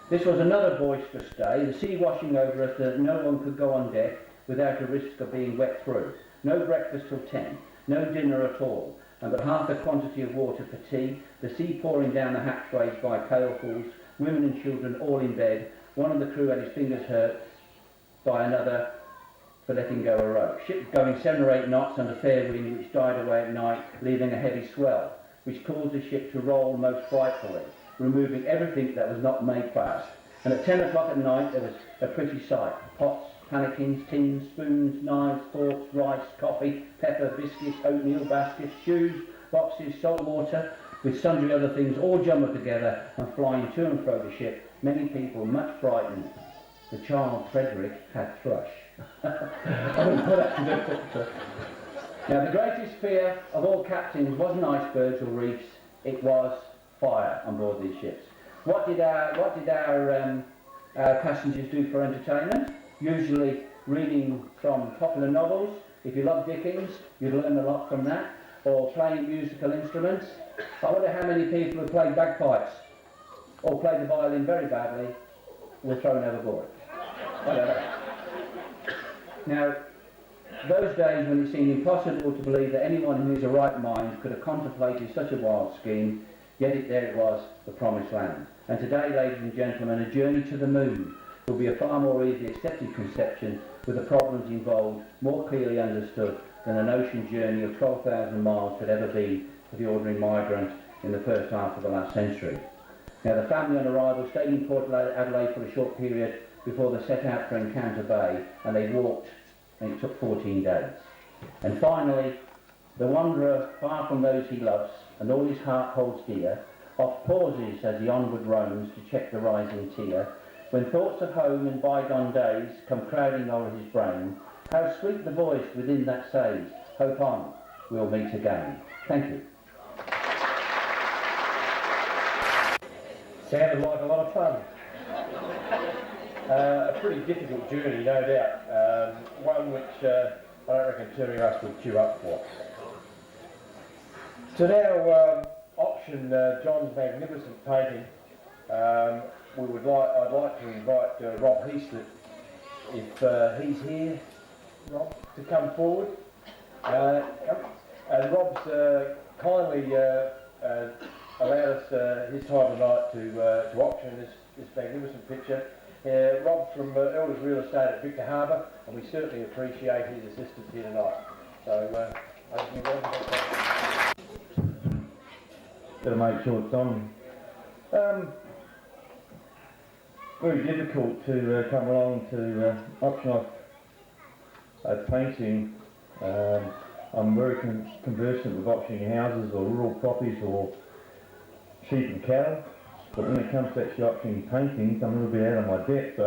this was another boisterous day, the sea washing over us that no one could go on deck without a risk of being wet through. No breakfast till 10, no dinner at all, and but half the quantity of water for tea, the sea pouring down the hatchways by pailfuls, women and children all in bed. One of the crew had his fingers hurt by another for letting go a rope. Ship going 7 or 8 knots under fair wind, which died away at night, leaving a heavy swell, which caused the ship to roll most frightfully, removing everything that was not made fast. And at 10 o'clock at night there was a pretty sight. Pots, pannikins, tins, spoons, knives, forks, rice, coffee, pepper, biscuits, oatmeal, baskets, shoes, boxes, salt water, with sundry other things all jumbled together and flying to and fro the ship, many people much frightened. The child Frederick had thrush. Now, the greatest fear of all captains wasn't icebergs or reefs, it was fire on board these ships. What did our passengers do for entertainment? Usually reading from popular novels. If you love Dickens, you'd learn a lot from that. Or playing musical instruments. I wonder how many people have played bagpipes or played the violin very badly, were thrown overboard. I don't know. Now, those days when it seemed impossible to believe that anyone in his right mind could have contemplated such a wild scheme, yet there it was, the promised land. And today, ladies and gentlemen, a journey to the moon will be a far more easily accepted conception, with the problems involved more clearly understood than an ocean journey of 12,000 miles could ever be for the ordinary migrant in the first half of the last century. Now, the family on arrival stayed in Port Adelaide for a short period before they set out for Encounter Bay, and they walked, and it took 14 days. And finally, the wanderer, far from those he loves, and all his heart holds dear, oft pauses as he onward roams to check the rising tear. When thoughts of home and bygone days come crowding o'er his brain, how sweet the voice within that says, hope on, we'll meet again. Thank you. Sounded like a lot of fun. A pretty difficult journey, no doubt. One which I don't reckon too many of us would queue up for. To now auction John's magnificent painting, I'd like to invite Rob Heaslett, if he's here, Rob, to come forward. And Rob's kindly allowed us his time tonight to auction this magnificent picture. Rob's from Elders Real Estate at Victor Harbour, and we certainly appreciate his assistance here tonight. So, Gotta make sure it's on. Very difficult to come along to auction off a painting. I'm very conversant with auctioning houses or rural properties or sheep and cattle, but when it comes to actually auctioning paintings, I'm a little bit out of my depth, so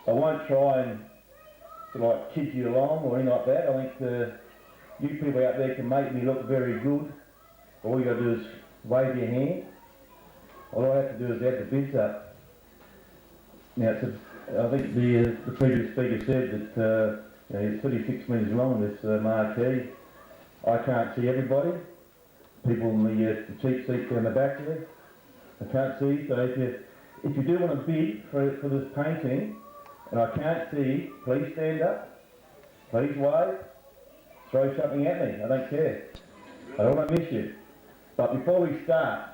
I won't try and like kid you along or anything like that. I think you people out there can make me look very good. All you got to do is wave your hand. All I have to do is add the bids up. Now, I think the previous speaker said that it's 36 metres long, this marquee. I can't see everybody. People in the cheap seats down the back of it, I can't see. So if you do want to bid for this painting, and I can't see, please stand up, please wave, throw something at me, I don't care. I don't want to miss you. But before we start,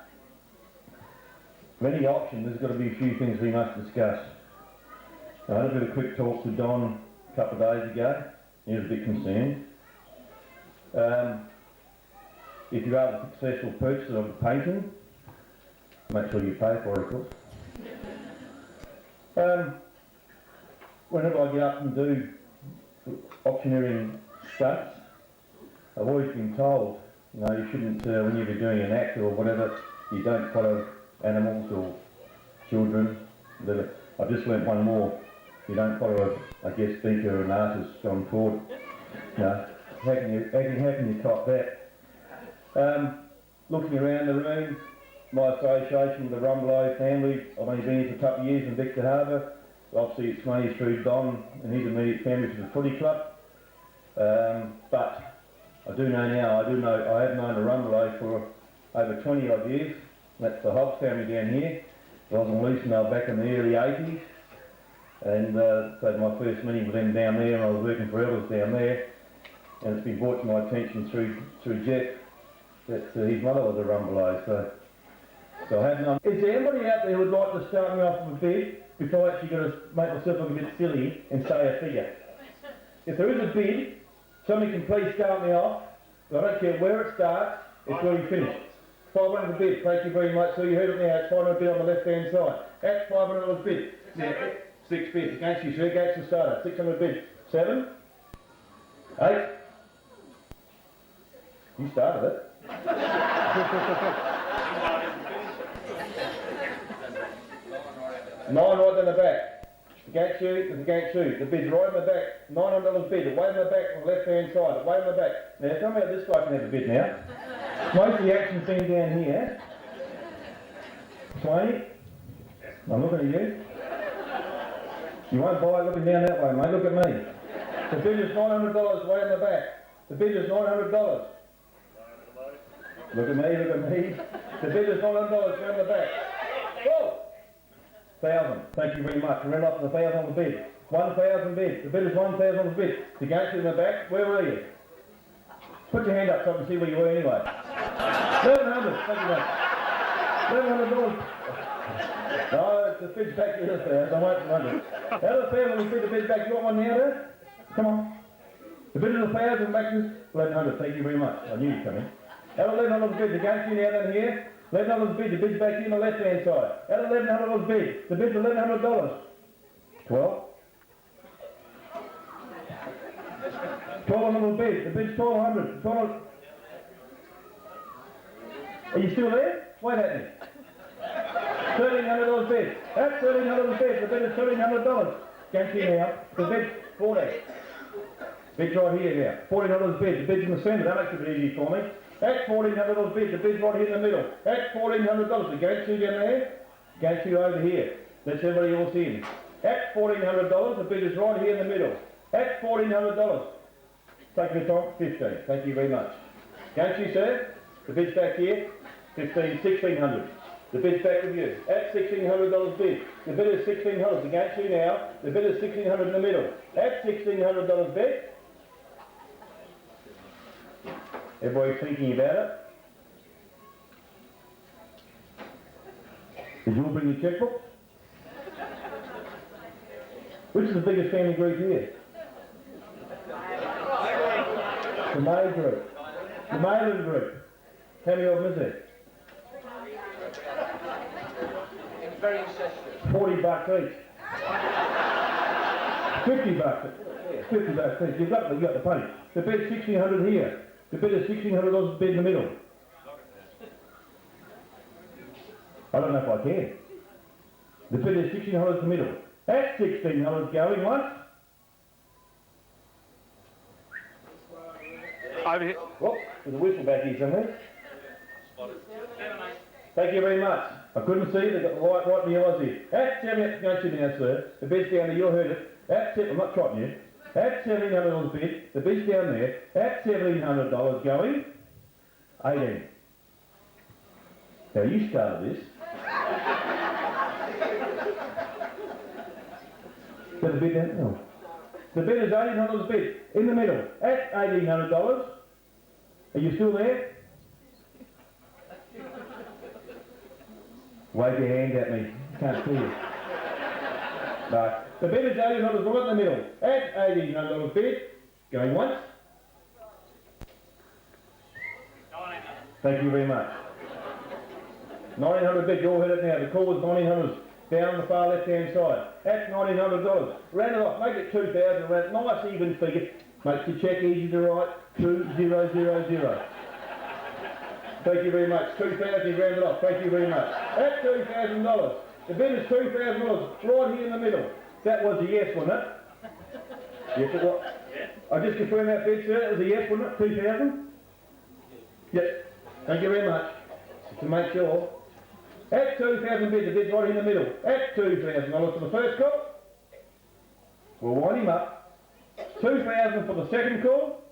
for any auction, there's got to be a few things we must discuss. I had a bit of a quick talk to Don a couple of days ago. He was a bit concerned. If you are the successful purchaser of the painting, make sure you pay for it, of course. Whenever I get up and do auctioneering stunts, I've always been told, you shouldn't, when you're doing an act or whatever, you don't follow animals or children. I've just learnt one more. You don't follow a guest speaker or an artist on court. How can you top that? Looking around the room, my association with the Rumbelows family, I've only been here for a couple of years in Victor Harbour. Obviously it's money through Don and his immediate family to the footy club. But I do know now, I have known the Rumbelows for over 20 odd years. That's the Hobbs family down here. I was on Leesonale back in the early 80s. And so my first meeting with them down there, and I was working for Elders down there. And it's been brought to my attention through Jeff that his mother was a Rumbelow. So I had none. Is there anybody out there who would like to start me off with a bid before I actually got to make myself look a bit silly and say a figure? If there is a bid, somebody can please start me off. I don't care where it starts, it's where you finish. 500 bid, thank you very much. So you heard it now, it's 500 bid on the left hand side. That's $500 bid. Now, 6 bids against you, sir, against the starter. 600 bid. 7, 8. You started it. 9 right down the back. Against you, it's against you. The bid's right on the back. $900 bid. Away on the back on the left hand side. Away on the back. Now tell me how this guy can have a bid now. Most of the action's been down here. 20. I'm looking at you. You won't buy it looking down that way, mate. Look at me. The bid is $900 way on the back. The bid is $900. Look at me, look at me. The bid is $900 round the back. Whoa! 1,000. Thank you very much. We're up to the 1,000 on the bid. 1,000 bid. The bid is 1,000 on the bid. The gangster in the back, where were you? Put your hand up so I can see where you were anyway. 1,100. Thank you, mate. $1,100. No, the bid's back to this there. I won't wonder. Out of the 1,000, we bid the bid back. You want one now, there? Come on. The bid is 1,000 back to 1,100. Thank you very much. I knew you'd come in. Out of 1,100 bid, the gangster now down here. $1,100 bid, the bid's back here on the left hand side. Out of $1,100 bid, the bid's $1,100. 12. $1,200 bid, the bid's $1,200. 1,200. Are you still there? Wait at me. $1,300 bid. That's $1,300 bid, the bid is $1,300. Gangster now, the bid's 40. Bid's right here now. $1,400 bid, the bid's in the centre, that makes it a bit easy for me. That's $1,400 bid, the bid's right here in the middle. That's $1,400, the gangster down there, gangster over here. That's everybody else in. That's $1,400, the bid is right here in the middle. That's $1,400. Take the time, 15. Thank you very much. Gangster, sir, the bid's back here, 1,600. The bid's back with you. That's $1,600 bid. The bid is $1,600. The gangster now, the bid is $1,600 in the middle. That's $1,600 bid. Everybody's thinking about it. Did you all bring your checkbook? Which is the biggest family group here? The May group. The Mayland group. How many of them is there? It's very incestuous. 40 bucks each. 50 bucks. 50 bucks each. You've got the pay. The bid's $1,600 here. The bid is $1,600 bid in the middle. I don't know if I can. The bid is $1,600 in the middle. That's $1,600 going once. Over here. Oh, there's a whistle back here somewhere. Thank you very much. I couldn't see, they've got the light right in the eyes here. That's $700 going to now, sir. The bid's down there, you heard it. That's it, I'm not trotting you. That's $1,700 bid. The bid's down there. That's $1,700 going. 18. Now you started this. So the bid down? No. The bid is $1,800 bid. In the middle. That's $1,800. Are you still there? Wave your hand at me. Can't see you. No. The bid is $1,800 right in the middle. That's $1,800 bid. Going once. Thank you very much. 1,900 bid. You all heard it now. The call was 1,900 down on the far left hand side. That's $1,900. Round it off. Make it 2,000. Round. Nice even figure. Makes your check easy to write. 2000. Thank you very much. 2,000. Round it off. Thank you very much. That's $2,000. The bid is $2,000 right here in the middle. That was a yes, wasn't it? Yes, it was. I just confirmed that bid, sir. It was a yes, wasn't it? 2,000? Yes. Thank you very much. Just to make sure. That's 2,000 bid. The bid's right in the middle. That's $2,000 for the first call. We'll wind him up. 2,000 for the second call.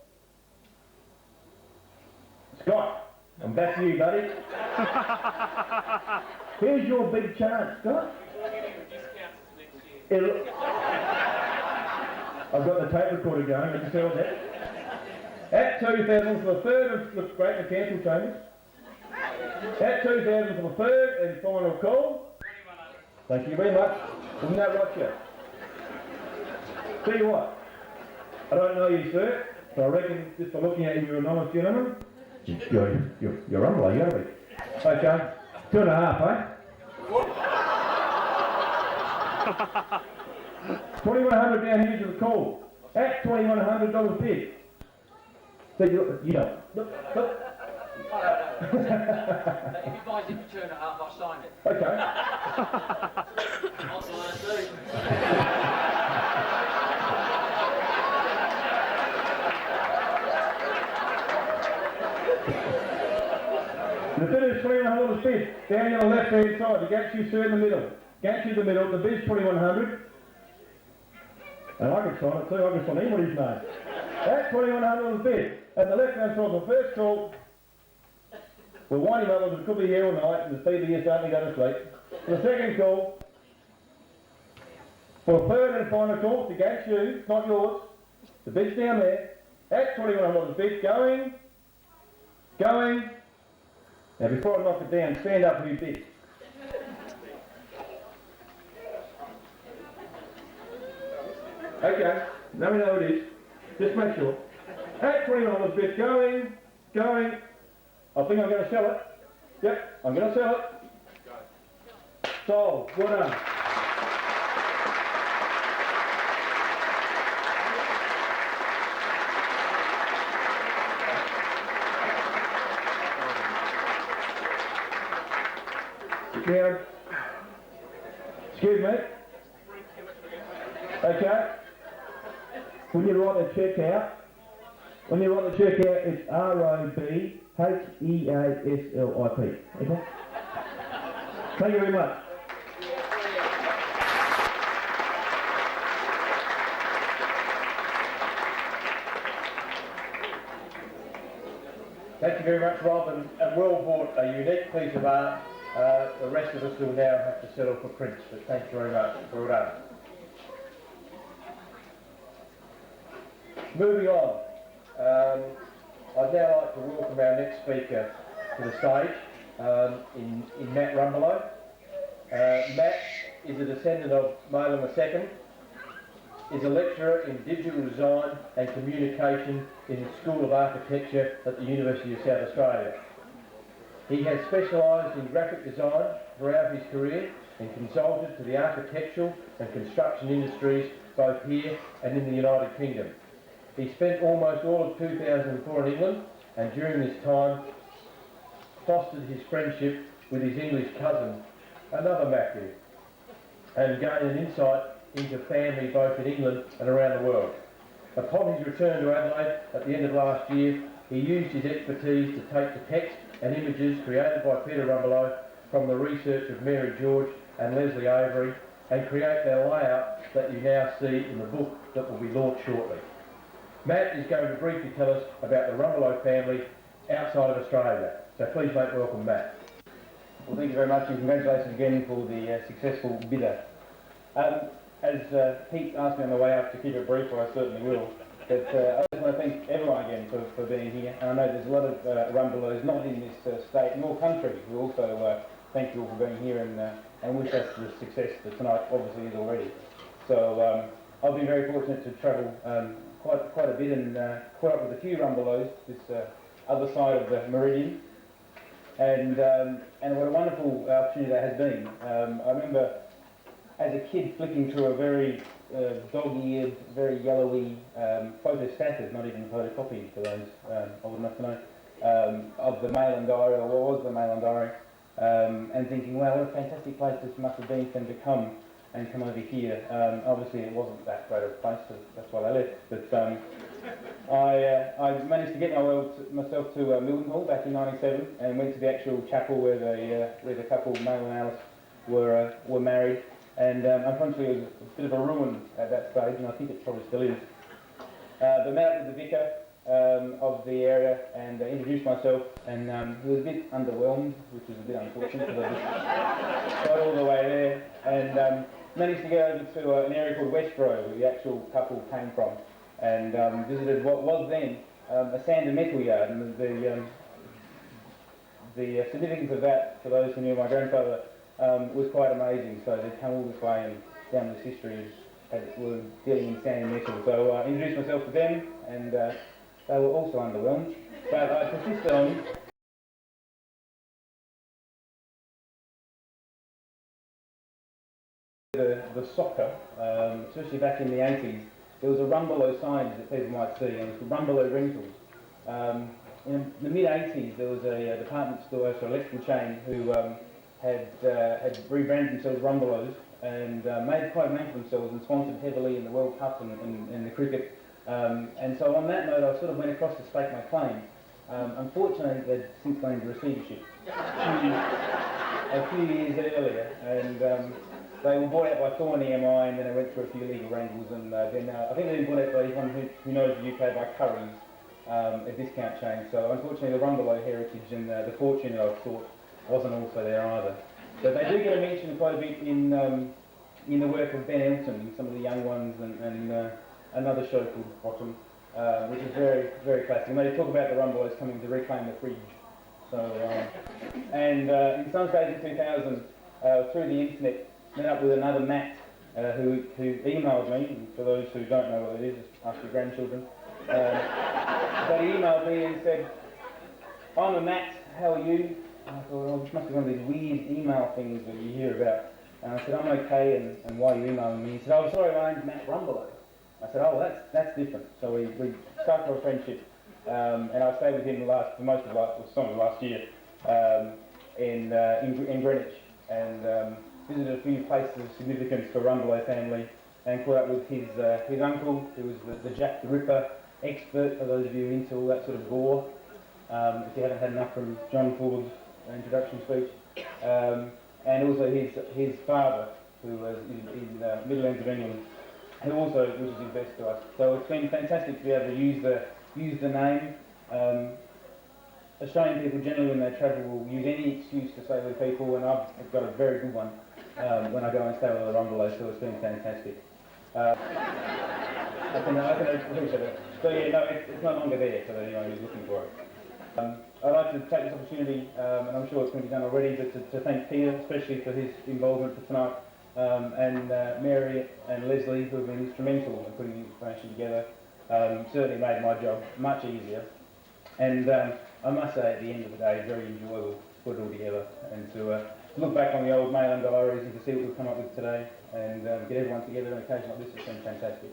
Scott, I'm back to you, buddy. Here's your big chance, Scott. I've got the tape recorder going, I can tell that. At 2,000 for the third, looks great, the council chambers. At 2,000 for the third and final call. Thank you very much. Isn't that right, sir? Tell you what, I don't know you, sir, but I reckon just by looking at you, you're an honest gentleman. You're humble, you are. Okay, 2.5, eh? 2,100 down here to the call. At $2,100 bid. So you don't. Look. If you buy it for 2.5, I'll sign it. Okay. The bid is $2,100 bid. Down on the left hand side. The gantry sir in the middle. Gantry in the middle. The bid is $2,100. And I can sign it too. I can sign anybody's name. That's $2,100 bid. And the left hand side, the first call. We'll wind him up because we could be here all night and the people here starting to go to sleep. For the second call, for the third and final call, it's against you, it's not yours. The bit's down there. At 2100 bit, going. Now before I knock it down, stand up who bid. Okay, now we know who it is. Just make sure. At 2100 bit, going. I think I'm going to sell it. Yep, I'm going to sell it. Sold. Well done. Down. Excuse me. Okay. When you write the cheque out, it's ROBHEASLIP. Okay? Thank you very much. Thank you very much, Rob, and well bought, a unique piece of art. The rest of us will now have to settle for prints, but thanks very much. Well done. Moving on, I'd now like to welcome our next speaker to the stage, in Matt Rumbelows. Matt is a descendant of Malin II, is a lecturer in digital design and communication in the School of Architecture at the University of South Australia. He has specialised in graphic design throughout his career and consulted to the architectural and construction industries both here and in the United Kingdom. He spent almost all of 2004 in England, and during this time fostered his friendship with his English cousin, another Matthew, and gained an insight into family both in England and around the world. Upon his return to Adelaide at the end of last year, he used his expertise to take the text and images created by Peter Rumbelows from the research of Mary George and Leslie Avery and create their layout that you now see in the book that will be launched shortly. Matt is going to briefly tell us about the Rumbelows family outside of Australia. So please make welcome Matt. Well, thank you very much and congratulations again for the successful bidder. As Pete asked me on the way up to keep it brief, I certainly will. But I just want to thank everyone again for being here. And I know there's a lot of Rumbelows not in this state nor country who also thank you all for being here and wish us the success that tonight obviously is already. So I've been very fortunate to travel quite a bit and caught up with a few Rumbelows this other side of the meridian. And what a wonderful opportunity that has been. I remember as a kid flicking through a very dog-eared, very yellowy photostated, not even photocopy for those old enough to know, of the Mail and Diary, or what was the Mail and Diary, and thinking, wow, what a fantastic place this must have been for them to come over here. Obviously it wasn't that great of a place, so that's why they left, but I managed to get myself to Mildenhall back in '97 and went to the actual chapel where the couple, Mail and Alice, were married. And unfortunately it was a bit of a ruin at that stage, and I think it probably still is. But met with the vicar of the area and introduced myself, and he was a bit underwhelmed, which was a bit unfortunate because I just got all the way there and managed to get over to an area called Westboro, where the actual couple came from, and visited what was then a sand and metal yard. And the significance of that, for those who knew my grandfather, was quite amazing. So they'd come all this way and down this history were dealing in sand and metal. So I introduced myself to them, and they were also underwhelmed. But I persisted on. The soccer, especially back in the 80s, there was a Rumbelows sign that people might see, and it was Rumbelows Rentals. In the mid-80s, there was a department store, so electrical chain, who had rebranded themselves Rumbelows and made quite a name for themselves and sponsored heavily in the World Cup and the cricket. And so on that note, I sort of went across to stake my claim. Unfortunately, they'd since gone into receivership a few years earlier, and they were bought out by Thorny MI, and then they went through a few legal wrangles, and then I think they've been bought out by anyone who knows the UK by Currys, a discount chain. So unfortunately the Rumbelows heritage and the fortune that I've sought wasn't also there either. But they do get a mention quite a bit in the work of Ben Elton, some of the young ones, and another show called Bottom, which is very, very classic. And they talk about the Rumbelows coming to reclaim the fridge. So, and in some stage in 2000, through the internet, met up with another Matt, who emailed me, and for those who don't know what it is, just ask your grandchildren. But he emailed me and said, "I'm a Matt, how are you?" And I thought, oh, this must be one of these weird email things that you hear about. And I said, "I'm okay, and why are you emailing me?" He said, "Oh, sorry, my name's Matt Rumbelows." I said, "Oh, well, that's different." So we started a friendship, and I stayed with him for most of last year in Greenwich, and visited a few places of significance for Rumbelows family, and caught up with his uncle, who was the Jack the Ripper expert, for those of you into all that sort of gore, if you haven't had enough from John Ford's introduction speech, and also his father, who was in Midlands of England, who also wishes his best to us. So it's been fantastic to be able to use the name. Australian people generally, when they travel, will use any excuse to stay with people, and I've got a very good one when I go and stay with the Rumbelows, so it's been fantastic. I can appreciate it. So yeah, no, it's no longer there for anyone who's looking for it. I'd like to take this opportunity, and I'm sure it's going to be done already, but to thank Peter, especially for his involvement for tonight, and Mary and Leslie, who have been instrumental in putting the information together. Certainly made my job much easier. And I must say, at the end of the day, very enjoyable to put it all together, and to look back on the old mailing diaries and to see what we've come up with today, and get everyone together on an occasion like this has been fantastic.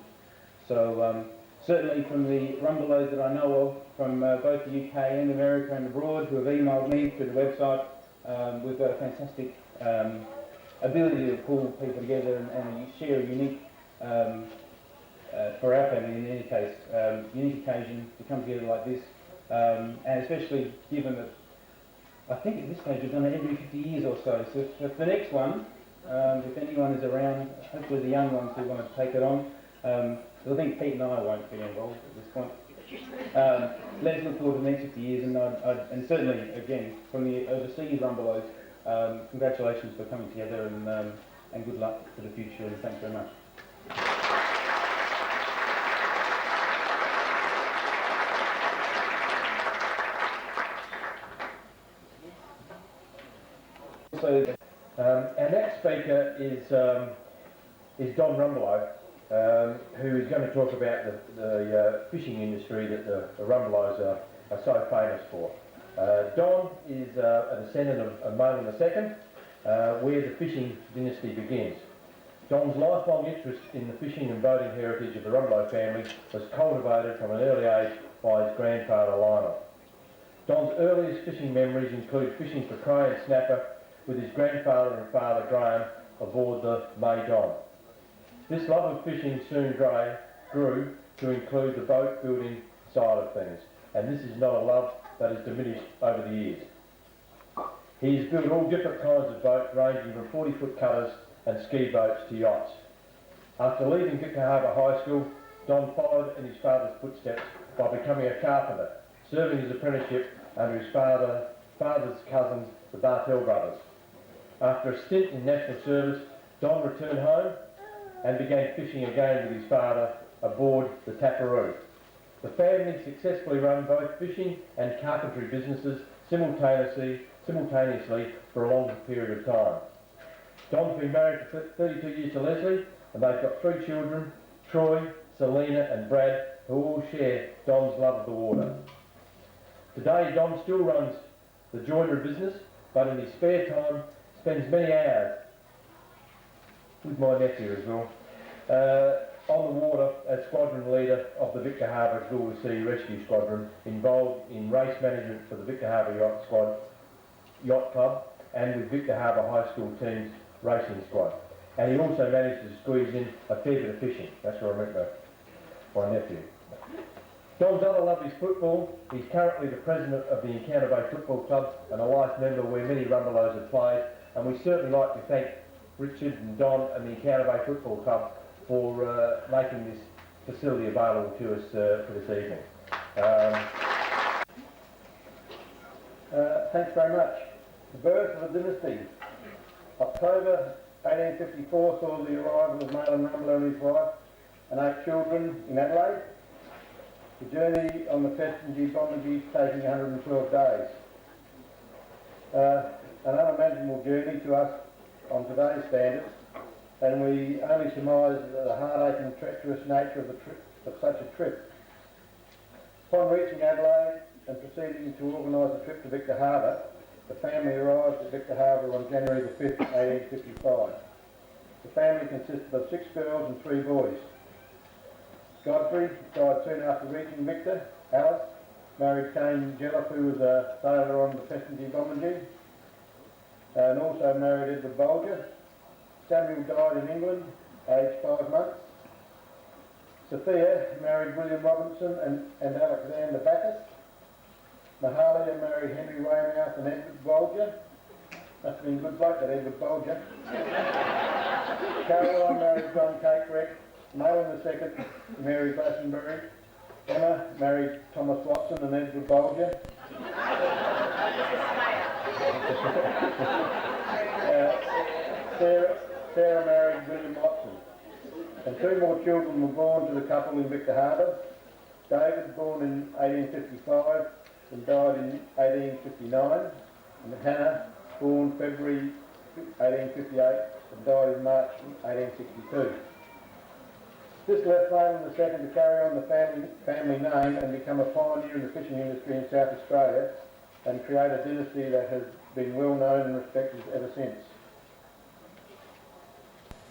So certainly from the Rumbelows that I know of, from both the UK and America and abroad, who have emailed me through the website, we've got a fantastic ability to pull people together and share a unique, for our family in any case, unique occasion to come together like this, and especially given that I think at this stage we've done it every 50 years or so. So if the next one, if anyone is around, hopefully the young ones who want to take it on, because I think Pete and I won't be involved at this point. Let's look forward to the next 50 years, and certainly, again, from the overseas Rumbelows, congratulations for coming together, and good luck for the future, and thanks very much. Our next speaker is Don Rumbelows, who is going to talk about the fishing industry that the Rumbelows are so famous for. Don is a descendant of Malin II, where the fishing dynasty begins. Don's lifelong interest in the fishing and boating heritage of the Rumbelows family was cultivated from an early age by his grandfather Lionel. Don's earliest fishing memories include fishing for cray and snapper with his grandfather and father Graham aboard the May Don. This love of fishing soon grew to include the boat building side of things, and this is not a love that has diminished over the years. He has built all different kinds of boats, ranging from 40-foot cutters and ski boats to yachts. After leaving Victor Harbour High School, Don followed in his father's footsteps by becoming a carpenter, serving his apprenticeship under his father's cousins, the Bartell brothers. After a stint in national service, Don returned home and began fishing again with his father aboard the Tapperoo. The family successfully run both fishing and carpentry businesses simultaneously for a long period of time. Don's been married for 32 years to Leslie, and they've got 3 children, Troy, Selena and Brad, who all share Don's love of the water. Today, Don still runs the joinery business, but in his spare time spends many hours with my nephew as well, on the water as squadron leader of the Victor Harbour Silver Sea Rescue Squadron, involved in race management for the Victor Harbour Yacht Club and with Victor Harbour High School team's racing squad. And he also managed to squeeze in a fair bit of fishing. That's where I met my nephew. Don's other love is football. He's currently the president of the Encounter Bay Football Club and a life member where many Rumbelows have played. And we certainly like to thank Richard and Don and the Encounter Bay Football Club for making this facility available to us for this evening. Thanks very much. The birth of a dynasty. October 1854 saw the arrival of Malin Rumbelow and his wife and 8 children in Adelaide. The journey on the Festingy Bombage taking 112 days. An unimaginable journey to us on today's standards, and we only surmise the heartache and treacherous nature of such a trip. Upon reaching Adelaide and proceeding to organise a trip to Victor Harbour, the family arrived at Victor Harbour on January the 5th, 1855. The family consisted of 6 girls and 3 boys. Godfrey died soon after reaching Victor. Alice married Cain Jelliff, who was a sailor on the Festingy Bombage, and also married Edward Bolger. Samuel died in England, aged 5 months. Sophia married William Robinson and Alexander Backus. Mahalia married Henry Weymouth and Edward Bolger. Must have been a good bloke, that Edward Bolger. Caroline married John Cakereck. Malin II married Glastonbury. Emma married Thomas Watson and Edward Bolger. Sarah married William Watson. And 2 more children were born to the couple in Victor Harbour. David, born in 1855 and died in 1859, and Hannah, born February 1858 and died in March 1862. This left Malin II to carry on the family name and become a pioneer in the fishing industry in South Australia and create a dynasty that has been well known and respected ever since.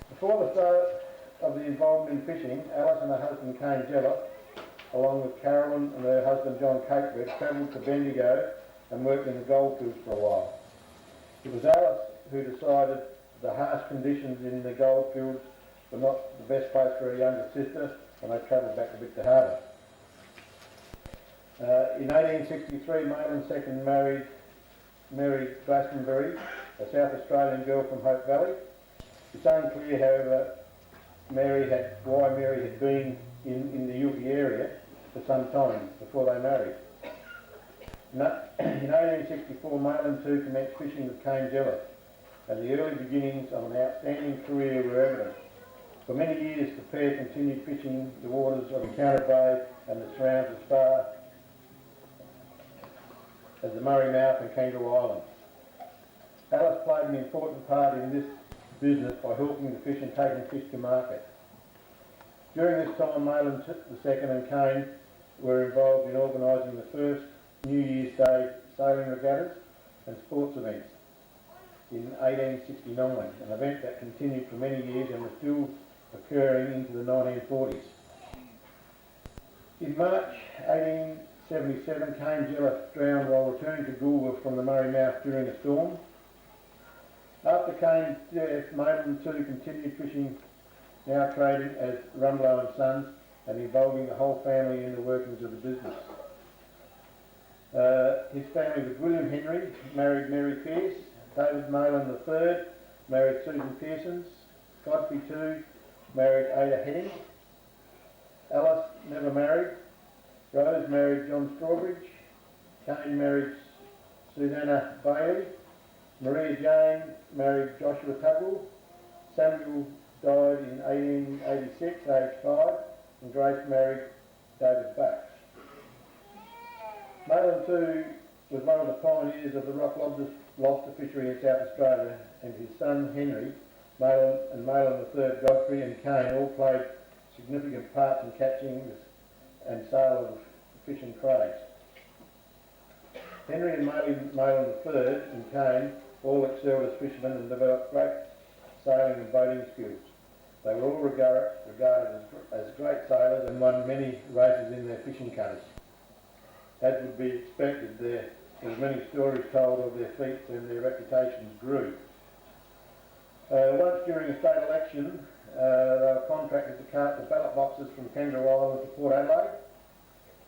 Before the start of the involvement in fishing, Alice and her husband Cain Jelliff, along with Carolyn and her husband John Cakered, travelled to Bendigo and worked in the goldfields for a while. It was Alice who decided the harsh conditions in the goldfields were not the best place for her younger sister, and they travelled back to Victor Harbour. In 1863, Malin II married Mary Glastonbury, a South Australian girl from Hope Valley. It's unclear, however, why Mary had been in the Uki area for some time before they married. In 1864, Malin II commenced fishing with Cain Jelliff, and the early beginnings of an outstanding career were evident. For many years, the pair continued fishing the waters of Encounter Bay and the surrounds as far as the Murray Mouth and Kangaroo Islands. Alice played an important part in this business by helping the fish and taking fish to market. During this time, Malin II and Cain were involved in organising the first New Year's Day sailing regattas and sports events in 1869, an event that continued for many years and was still occurring into the 1940s. In March 1877, Cain Jelliff drowned while returning to Goolwa from the Murray Mouth during a storm. After Cain's death, Malin II continued fishing, now trading as Rumbelow and Sons and involving the whole family in the workings of the business. His family was William Henry, married Mary Pearce. David Malin III married Susan Pearsons. Godfrey II married Ada Heading. Alice never married. Rose married John Strawbridge. Cain married Susanna Bailey. Maria Jane married Joshua Tugwell. Samuel died in 1886, aged 5, and Grace married David Bucks. Malin II was one of the pioneers of the rock lobster fishery in South Australia, and his son Henry, Malin III, Godfrey and Cain all played significant parts in catching and sale of fish and crays. Henry and Malin III and Cain all excelled as fishermen and developed great sailing and boating skills. They were all regarded as great sailors and won many races in their fishing cutters. As would be expected, there were many stories told of their feats and their reputations grew. Once during a state election, they were contracted to cart the ballot boxes from Kangaroo Island to Port Adelaide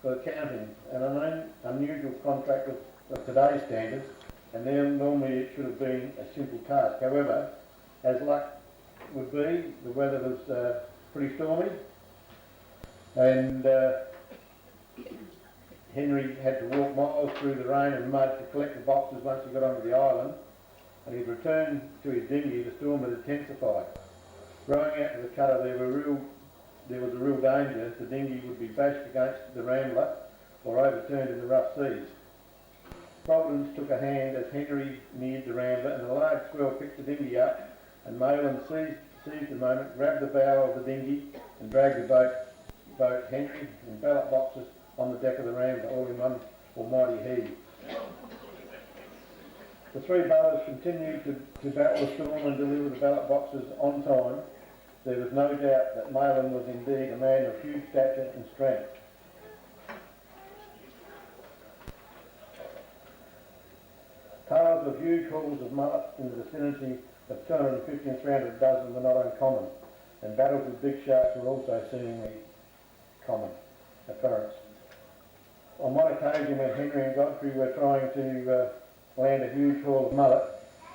for the counting, an unusual contract of today's standards, and then normally it should have been a simple task. However, as luck would be, the weather was pretty stormy, and Henry had to walk miles through the rain and mud to collect the boxes once he got onto the island, and he'd returned to his dinghy. The storm had intensified. Rowing out to the cutter, there was a real danger the dinghy would be bashed against the Rambler or overturned in the rough seas. Providence took a hand as Henry neared the Rambler, and a large swell picked the dinghy up, and Mayland seized the moment, grabbed the bow of the dinghy and dragged the boat Henry and ballot boxes on the deck of the Rambler, all in one almighty heave. The three brothers continued to battle the storm and deliver the ballot boxes on time. There was no doubt that Mayland was indeed a man of huge stature and strength. Tales of huge hauls of mullet in the vicinity of 250 and 300 dozen were not uncommon, and battles with big sharks were also seemingly common occurrence. On one occasion when Henry and Godfrey were trying to land a huge haul of mullet,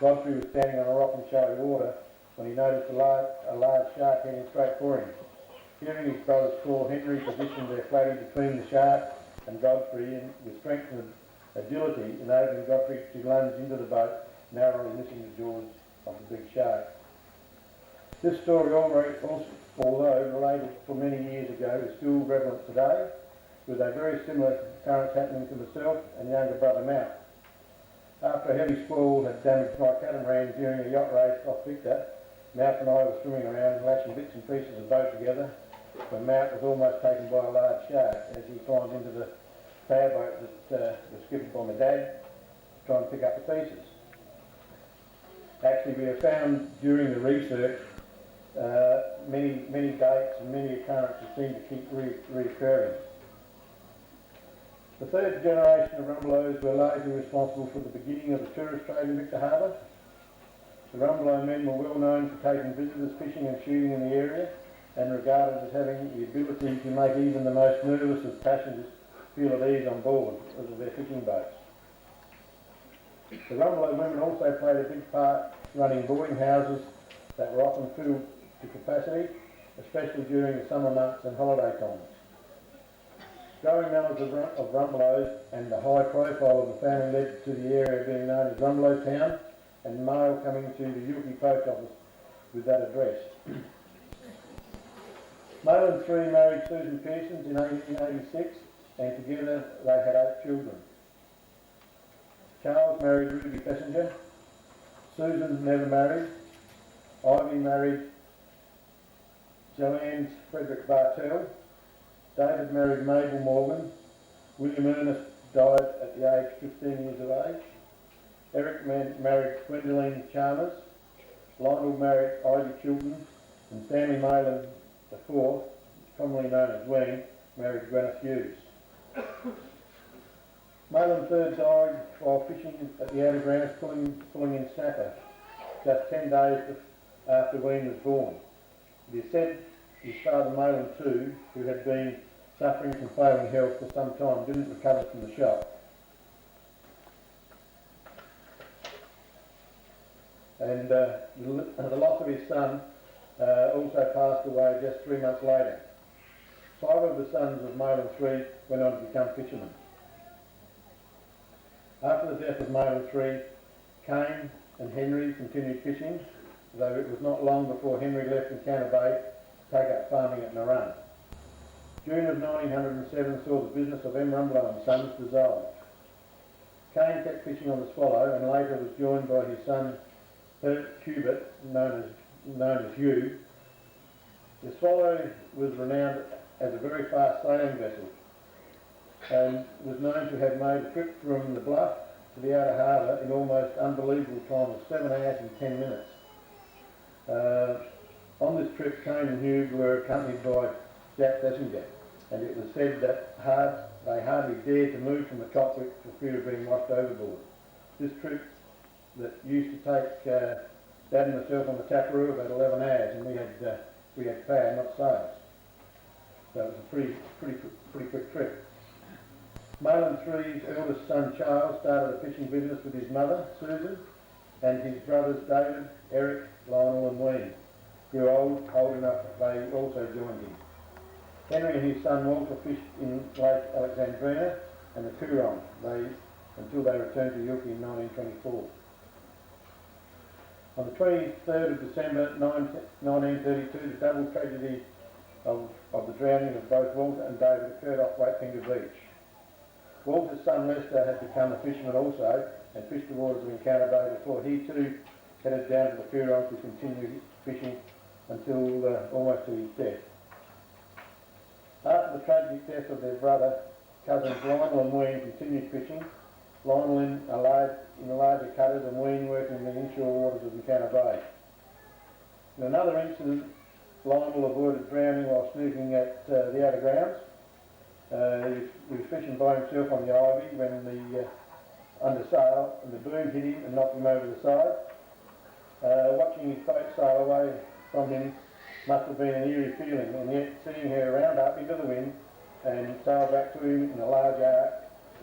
Godfrey was standing on a rock in shallow water when he noticed a large shark heading straight for him. Hearing his brothers call, Henry positioned their flatty between the shark and Godfrey, and with strength and agility enabling Godfrey to lunge into the boat, narrowly missing the jaws of the big shark. This story, although related for many years ago, is still relevant today, with a very similar occurrence happening to myself and younger brother Mount. After a heavy squall had damaged my catamaran during a yacht race off Victor, Mount and I were swimming around lashing bits and pieces of boat together when Mount was almost taken by a large shark as he climbed into the powerboat that was skipped by my dad to try and pick up the pieces. Actually, we have found during the research many dates and many occurrences seem to keep reoccurring. The third generation of Rumbelows were largely responsible for the beginning of the tourist trade in Victor Harbour. The Rumbelow men were well known for taking visitors fishing and shooting in the area and regarded as having the ability to make even the most nervous of passengers feel at ease on board of their fishing boats. The Rumbelow women also played a big part running boarding houses that were often filled to capacity, especially during the summer months and holiday times. Growing numbers of Rumbelows and the high profile of the family led to the area being known as Rumbelow Town, and mail coming to the Yuki post office with that address. Mayland III married Susan Pearsons in 1886, and together they had 8 children. Charles married Ruby Fessinger. Susan never married. Ivy married Joanne Frederick Bartell. David married Mabel Morgan. William Ernest died at the age of 15 years of age. Eric married Gwendoline Chalmers. Lionel married Ivy Chilton. And Stanley Mayland IV, commonly known as Wayne, married Gwyneth Hughes. Mayland III died while fishing at the outer grounds pulling in snapper, just 10 days after Wayne was born. It is said his father Mayland II, who had been suffering from failing health for some time, didn't recover from the shock. And the loss of his son also passed away just 3 months later. 5 of the sons of Mayland III went on to become fishermen. After the death of Mayland III, Cain and Henry continued fishing, though it was not long before Henry left Encounter Bay to take up farming at Narun. June of 1907 saw the business of M. Rumbelow and Sons dissolve. Cain kept fishing on the Swallow and later was joined by his son Hubert, known as Hugh. The Swallow was renowned as a very fast sailing vessel and was known to have made a trip from the Bluff to the outer harbour in almost unbelievable time of 7 hours and 10 minutes. On this trip, Cain and Hugh were accompanied by Jack Thesiger, and it was said that they hardly dared to move from the cockpit for fear of being washed overboard. This trip that used to take Dad and myself on the Taparoo about 11 hours, and we had power, not sails. So it was a pretty quick trip. Mayland III's eldest son Charles started a fishing business with his mother Susan, and his brothers David, Eric, Lionel and Wayne grew old enough that they also joined him. Henry and his son Walter fished in Lake Alexandrina, and the Coorong until they returned to York in 1924. On the 23rd of December 1932, the double tragedy of the drowning of both Walter and David occurred off Waitfinger Beach. Walter's son Lester had become a fisherman also and fished the waters of Encounter Bay before he too headed down to the Coorong to continue fishing until almost to his death. After the tragic death of their brother, cousins Lionel and Ween continued fishing, Lionel in the larger cutters and Ween working in the inshore waters of Encounter Bay. In another incident, Lionel avoided drowning while snooping at the outer grounds. He was fishing by himself on the Ivy when the under sail and the boom hit him and knocked him over the side. Watching his boat sail away from him must have been an eerie feeling, and yet seeing her round up into the wind and sail back to him in a large arc,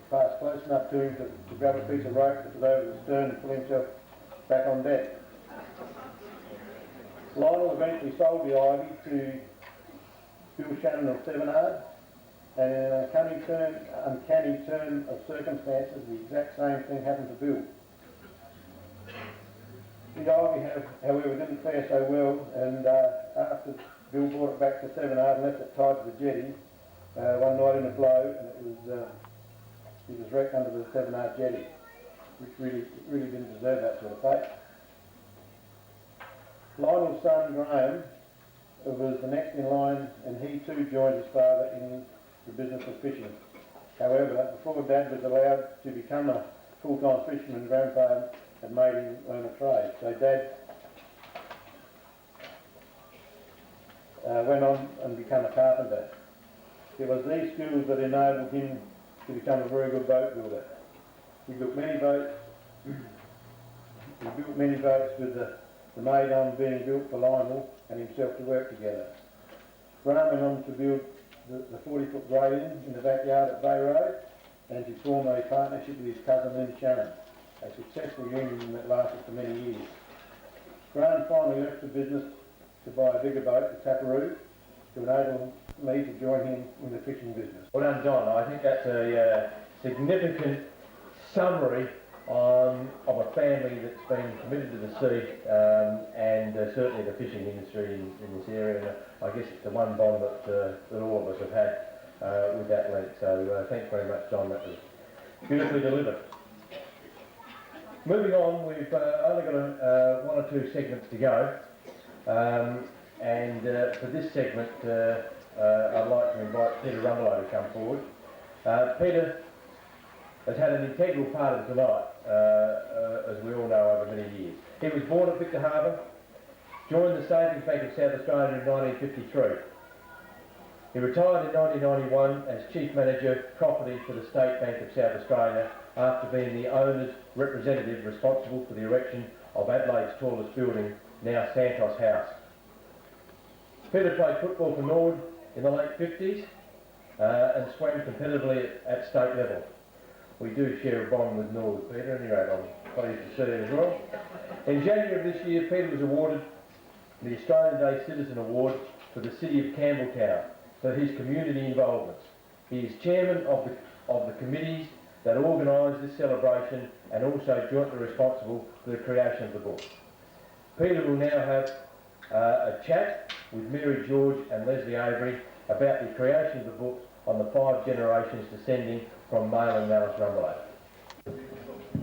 passed close enough to him to grab a piece of rope that was over the stern and pull himself back on deck. Lionel eventually sold the Ivy to Bill Shannon of Sevenard, and in an uncanny turn of circumstances, the exact same thing happened to Bill. The Ivy, however, didn't fare so well, and after Bill brought it back to Sevenard and left it tied to the jetty one night in a blow, and it was wrecked under the Sevenard jetty, which really didn't deserve that sort of fate. Lionel's son Graham was the next in line, and he too joined his father in the business of fishing. However, before Dad was allowed to become a full-time fisherman, Grandpa had made him learn a trade. So Dad went on and became a carpenter. It was these skills that enabled him to become a very good boat builder. He built many boats. With the maid on being built for Lionel and himself to work together. Graham went on to build the 40-foot grating in the backyard at Bay Road and to form a partnership with his cousin Lynn Shannon, a successful union that lasted for many years. Graham finally left the business to buy a bigger boat, the Taparoo, to enable me to join him in the fishing business. Well done, John. I think that's a significant summary of a family that's been committed to the sea and certainly the fishing industry in this area. And I guess it's the one bond that all of us have had with that link. So thanks very much, John. That was beautifully delivered. Moving on, we've only got one or two segments to go. And for this segment, I'd like to invite Peter Rumbelows to come forward. Peter has had an integral part of tonight, as we all know, over many years. He was born at Victor Harbour, joined the Savings Bank of South Australia in 1953. He retired in 1991 as Chief Manager Property for the State Bank of South Australia after being the owner's representative responsible for the erection of Adelaide's tallest building, now Santos House. Peter played football for Nord in the late 50s and swam competitively at state level. We do share a bond with Nord, Peter, and I'm pleased to see you as well. In January of this year, Peter was awarded the Australian Day Citizen Award for the City of Campbelltown for his community involvements. He is chairman of the committees that organise this celebration and also jointly responsible for the creation of the book. Peter will now have a chat with Mary George and Leslie Avery about the creation of the book on the 5 generations descending from Male and Alice Rumbelows.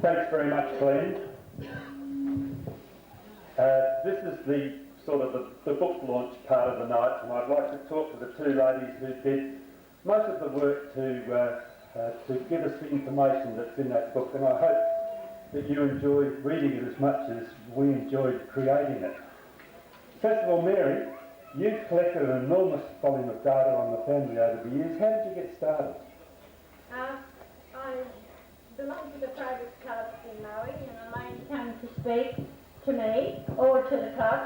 Thanks very much, Glenn. This is the sort of the book launch part of the night, and I'd like to talk to the two ladies who did most of the work to give us the information that's in that book, and I hope that you enjoyed reading it as much as we enjoyed creating it. First of all, Mary, you've collected an enormous volume of data on the family over the years. How did you get started? I belong to the private club in Maui, and a lady came to speak to me, or to the club,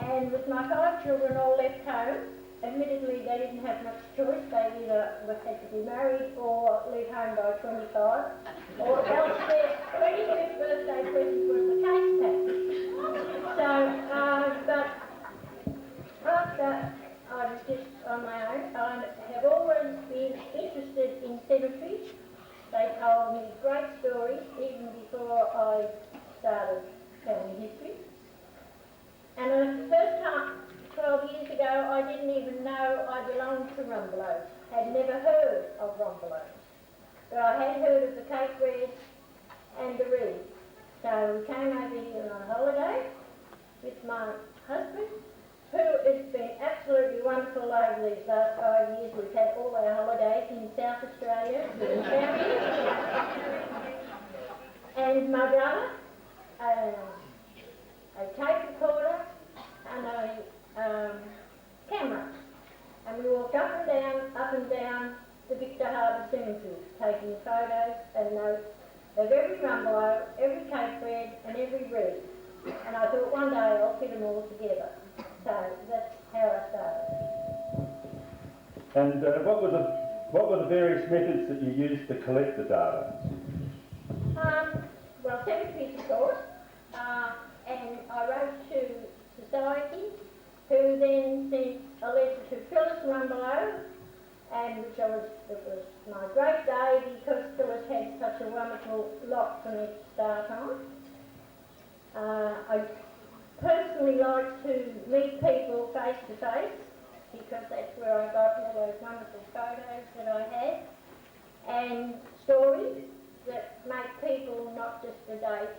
and with my 5 children all left home, admittedly they didn't have much choice. They either had to be married or leave home by 25, or else their 25th birthday present was the case pack. So, but after I was just on my own, I have always been interested in cemeteries. stories even before I started telling history. And the first time, 12 years ago, I didn't even know I belonged to Rumbelows. Had never heard of Rumbelows. But I had heard of the Cape Red and the Reed. So we came over here on holiday with my husband, who has been absolutely wonderful over these last 5 years. We've had all our holidays in South Australia, in families. And my brother, a tape recorder and a camera. And we walked up and down the Victor Harbour Cemetery, taking photos and notes of every Rumbelow, every Cape Red and every Reed. And I thought one day I'll fit them all together. So that's how I started. And what were the various methods that you used to collect the data? Well, cemeteries, of course, and I wrote to Society, who then sent a letter to Phyllis Rumbelow, and it was my great day because Phyllis had such a wonderful lot for me to start on. I personally like to meet people face to face because that's where I got all those wonderful photos that I had, and stories that make people not just a date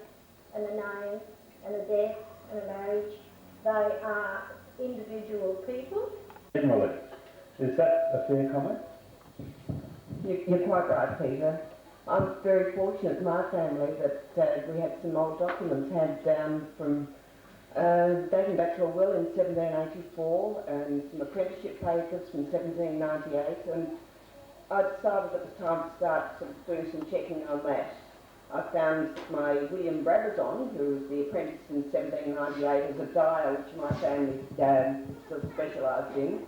and a name and a death and a marriage. They are individual people. Generally, is that a fair comment? You're quite right, Peter. I'm very fortunate in my family that we had some old documents handed down from dating back to a will in 1784 and some apprenticeship papers from 1798, and I decided at the time to start sort of doing some checking on that. I found my William Brabazon, who was the apprentice in 1798, as a dyer, which my family sort of specialised in.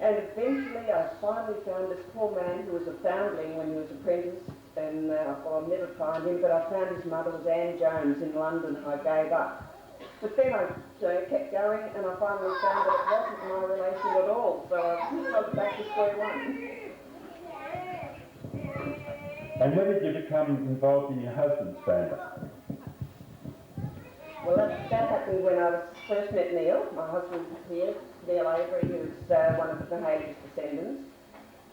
And eventually I finally found this poor man who was a foundling when he was apprenticed, and I thought I'll never find him, but I found his mother was Anne Jones in London, and I gave up. But then I kept going, and I finally found that it wasn't my relation at all, so I was back to square one. And when did you become involved in your husband's family? Well, that happened when I first met Neil, my husband here, Neil Avery, who's one of the Haley's descendants.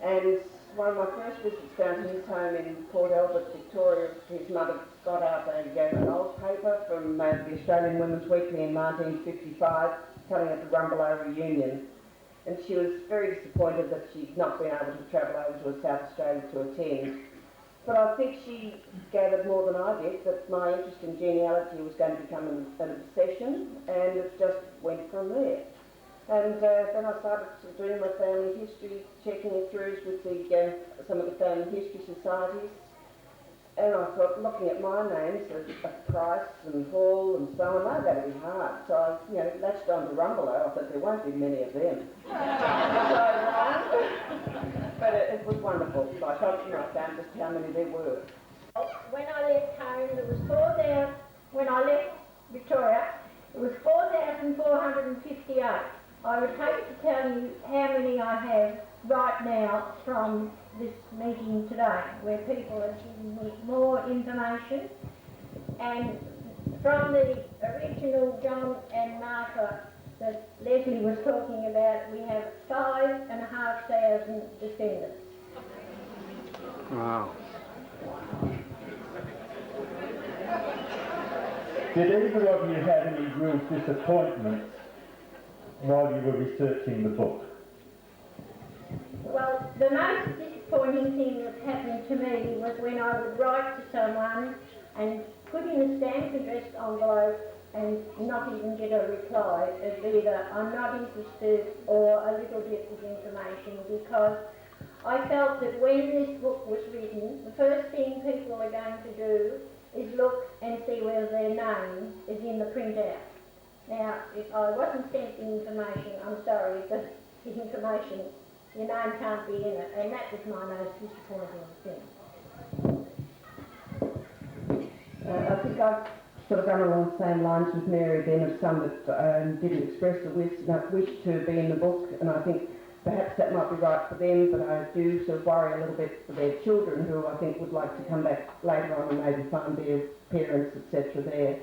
And one of my first visits down to his home in Port Albert, Victoria, his mother got out an old paper from the Australian Women's Weekly in 1955, telling it the Rumbelow reunion. And she was very disappointed that she'd not been able to travel over to South Australia to attend. But I think she gathered more than I did that my interest in genealogy was going to become an obsession, and it just went from there. And then I started doing my family history, checking it through with some of the family history societies. And I thought, looking at my names, Price and Hall and so on, they're going to be hard. So I, latched on to Rumbelow. I thought there won't be many of them. But it was wonderful. So I found just how many there were. When I left home, there was 4,000. When I left Victoria, it was 4,458. I would hate to tell you how many I have right now from this meeting today, where people are giving me more information. And from the original John and Martha that Leslie was talking about, we have 5,500 descendants. Wow. Did either of you have any real disappointments while you were researching the book? Well, the most disappointing thing that happened to me was when I would write to someone and put in a stamped addressed envelope and not even get a reply of either I'm not interested or a little bit of information, because I felt that when this book was written, the first thing people are going to do is look and see whether their name is in the printout. Now, if I wasn't sent the information, I'm sorry, but the information, your name can't be in it, and that was my most disappointing thing. I think I've sort of gone along the same lines with Mary then, of some that didn't express the wish to be in the book, and I think perhaps that might be right for them, but I do sort of worry a little bit for their children, who I think would like to come back later on and maybe find their parents, etc. there.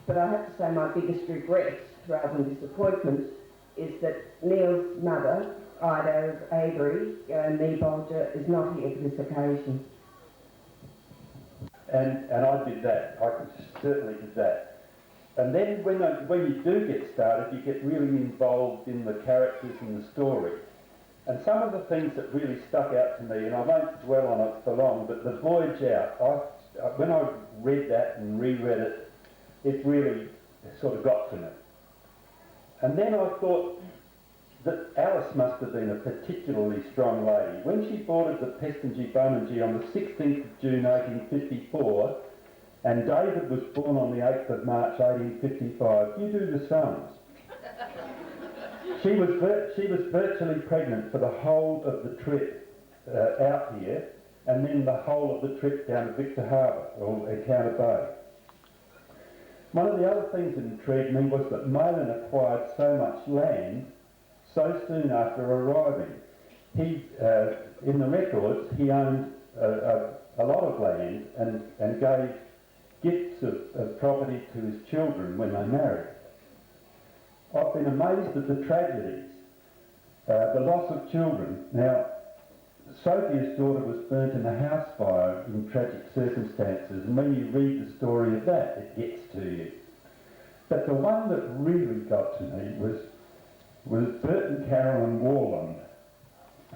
But I have to say my biggest regret, rather than disappointment, is that Neil's mother, Ida of Avery, Nee Bolger, is not here for this occasion. And I did that. I certainly did that. And then when you do get started, you get really involved in the characters and the story. And some of the things that really stuck out to me, and I won't dwell on it for long, but the voyage out, when I read that and reread it, it really sort of got to me. And then I thought that Alice must have been a particularly strong lady. When she boarded the Pestingy Boningy on the 16th of June 1854, and David was born on the 8th of March 1855, you do the sums. She was virtually pregnant for the whole of the trip out here, and then the whole of the trip down to Victor Harbour, or Encounter Bay. One of the other things that intrigued me was that Malin acquired so much land so soon after arriving. He, in the records, he owned a lot of land and gave gifts of property to his children when they married. I've been amazed at the tragedies, the loss of children. Now, Sophia's daughter was burnt in a house fire in tragic circumstances, and when you read the story of that, it gets to you. But the one that really got to me was Bert and Carolyn Warland.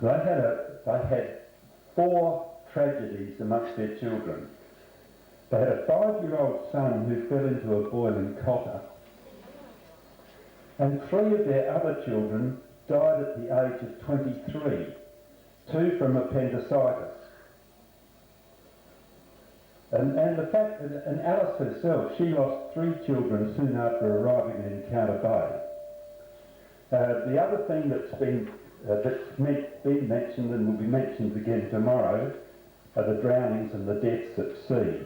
They had 4 tragedies amongst their children. They had a 5-year-old son who fell into a boiling cotter, and 3 of their other children died at the age of 23, 2 from appendicitis. And the fact that, and Alice herself, she lost 3 children soon after arriving in Encounter Bay. The other thing that's been mentioned and will be mentioned again tomorrow are the drownings and the deaths at sea.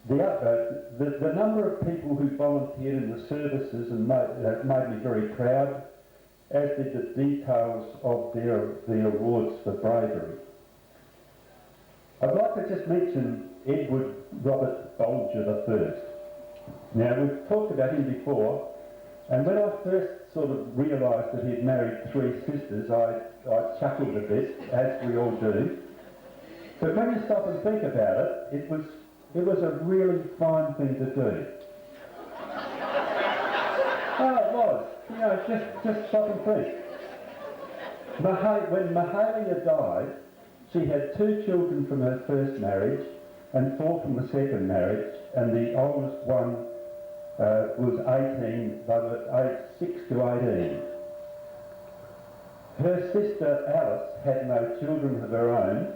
The number of people who volunteered in the services and made me very proud, as did the details of the awards for bravery. I'd like to just mention Edward Robert Bolger I. Now, we've talked about him before, and when I first sort of realised that he'd married 3 sisters, I chuckled a bit, as we all do. But when you stop and think about it, it was a really fine thing to do. Oh, it was. You know, just stop and think. When Mahalia died, she had 2 children from her first marriage and 4 from the second marriage, and the oldest one was 18, they were aged 6 to 18. Her sister Alice had no children of her own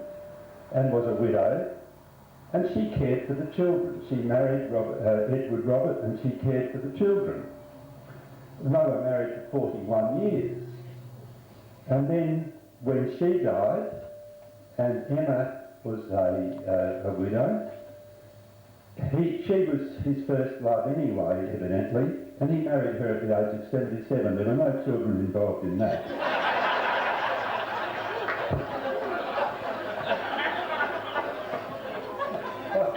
and was a widow, and she cared for the children. She married Edward Robert, and she cared for the children. They were married for 41 years. And then when she died, and Emma was a widow, she was his first love anyway, evidently, and he married her at the age of 77. There were no children involved in that.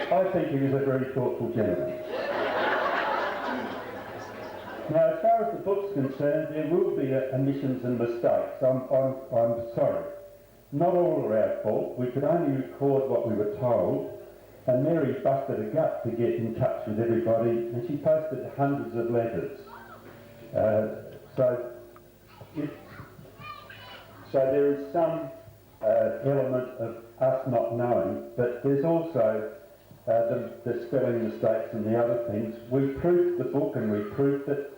I think he was a very thoughtful gentleman. Now, as far as the book's concerned, there will be omissions and mistakes. I'm sorry. Not all are our fault. We could only record what we were told, and Mary busted a gut to get in touch with everybody, and she posted hundreds of letters. So there is some element of us not knowing, but there's also the spelling mistakes and the other things. We proofed the book, and we proofed it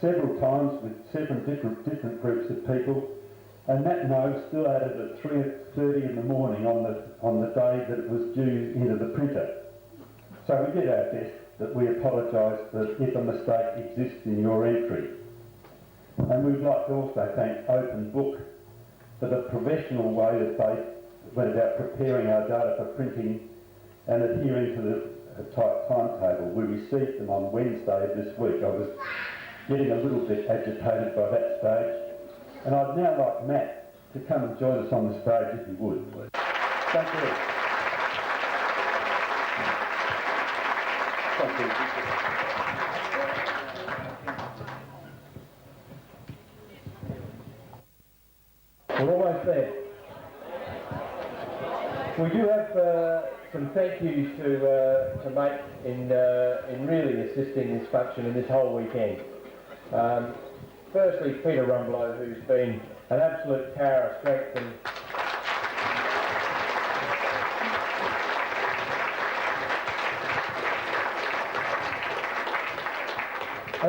several times with 7 different groups of people, and that note still added at 3:30 in the morning on the day that it was due into the printer. So we did our best, but we apologise if a mistake exists in your entry. And we'd like to also thank Open Book for the professional way that they went about preparing our data for printing and adhering to the tight timetable. We received them on Wednesday of this week. I was getting a little bit agitated by that stage. And I'd now like Matt to come and join us on the stage if he would, please. Thank you. Thank you. We're almost there. We do have some thank yous to make in really assisting this function and this whole weekend. Firstly, Peter Rumbelows, who's been an absolute tower of strength and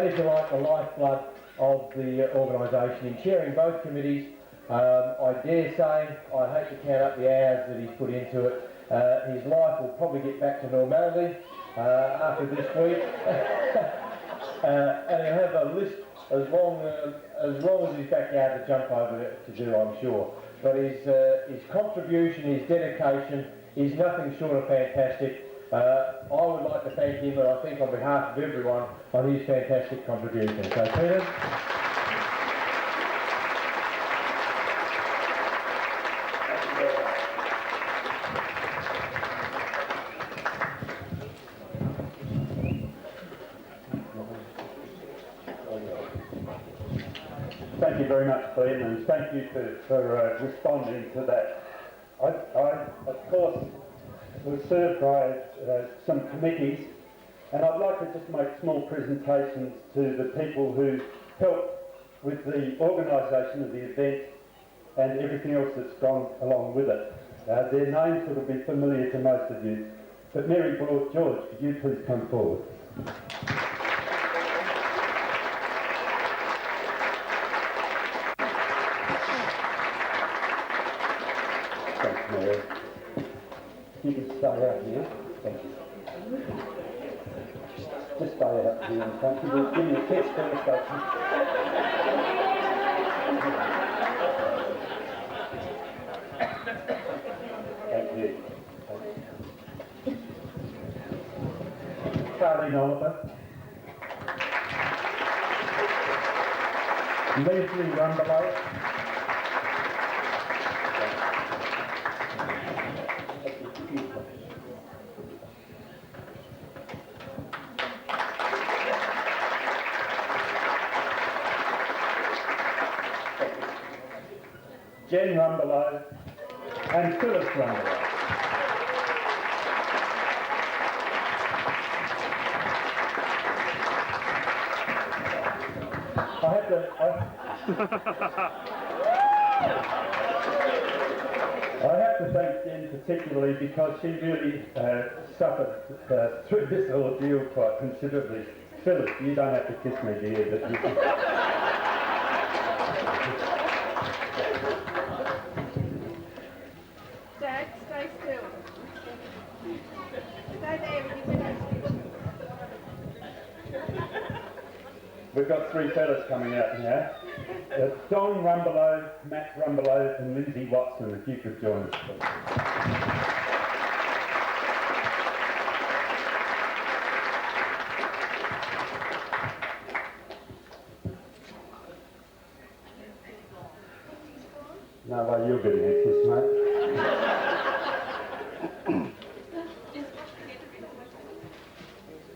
if you like, the lifeblood of the organisation in chairing both committees. I dare say, I hate to count up the hours that he's put into it. His life will probably get back to normality after this week. And he'll have a list as long as his backyard to jump over to do, I'm sure. But his contribution, his dedication is nothing short of fantastic. I would like to thank him, and I think on behalf of everyone, on his fantastic contribution. So Peter. Thank you very much, Ben, and thank you for responding to that. I, of course, was served by some committees, and I'd like to just make small presentations to the people who helped with the organisation of the event and everything else that's gone along with it. Their names will be familiar to most of you, but Mary George, could you please come forward? You can stay out here. Thank you. Just stay out here in front. We'll give you a test first, Dr. Thank you. Charlene Oliver. Leslie Rumbelows. Jen Rumbelows and Phyllis Rumbelows. I have to thank Jen particularly because she really suffered through this ordeal quite considerably. Phyllis, you don't have to kiss me, dear, but you can. Dad, stay still. Stay there with your windows. We've got three fellas coming out now. Don Rumbelows, Matt Rumbelows and Lindsay Watson, if you could join us, please. No way you're getting a kiss, mate.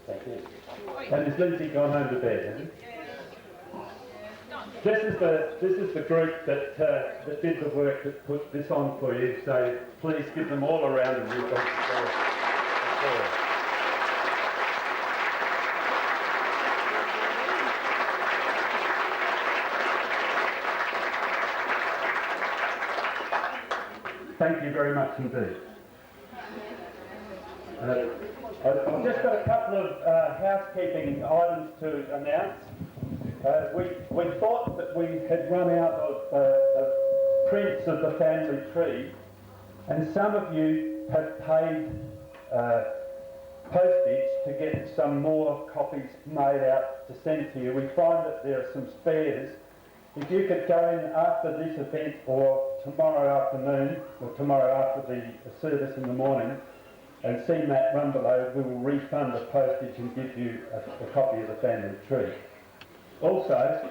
Thank you. And has Lindsay gone home to bed, has he? This is the group that did the work that put this on for you, so please give them all a round of applause. Thank you very much indeed. I've just got a couple of housekeeping items to announce. We thought that we had run out of prints of the family tree, and some of you have paid postage to get some more copies made out to send to you. We find that there are some spares. If you could go in after this event or tomorrow afternoon, or tomorrow after the service in the morning, and see Matt Rumbelows, we will refund the postage and give you a copy of the family tree. Also,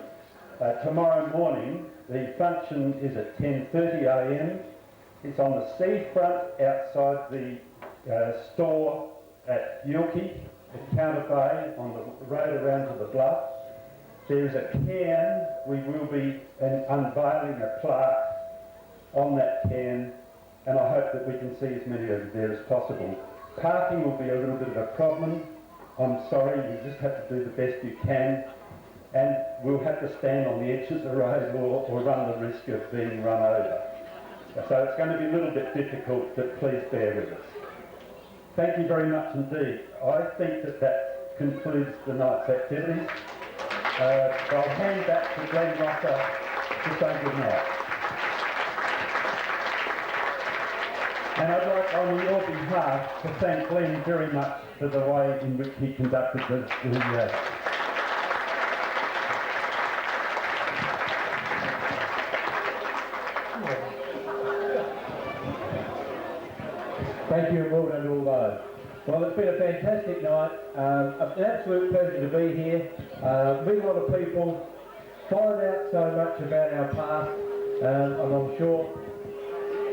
tomorrow morning, the function is at 10:30 a.m. It's on the seafront outside the store at Yilkey, at Counter Bay, on the road around to the bluff. There is a cairn. We will be unveiling a plaque on that cairn, and I hope that we can see as many of you there as possible. Parking will be a little bit of a problem. I'm sorry, you just have to do the best you can, and we'll have to stand on the edge of the road or run the risk of being run over. So it's going to be a little bit difficult, but please bear with us. Thank you very much indeed. I think that concludes the night's activities. I'll hand back to Glenn Rosser to say good night. And I'd like, on your behalf, to thank Glenn very much for the way in which he conducted the Thank you and well done to all those. Well, it's been a fantastic night, an absolute pleasure to be here. Meet a lot of people, find out so much about our past, and I'm sure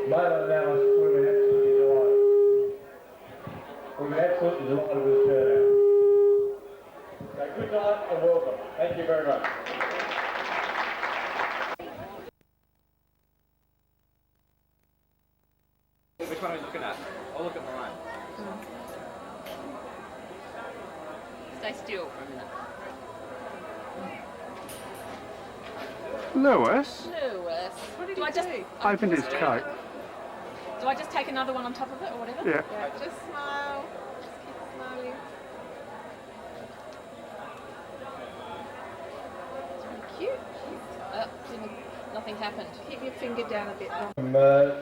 Layla and Alice will be absolutely delighted. We'll be absolutely delighted with the turnout. So good night and welcome. Thank you very much. Which one are we looking at? I'll look at mine. Stay still for a minute. Lewis Lewis. What did I do? opened his coat. Do I just take another one on top of it or whatever? Yeah. Just smile. Just keep smiling. Cute. Nothing happened. Keep your finger down a bit longer.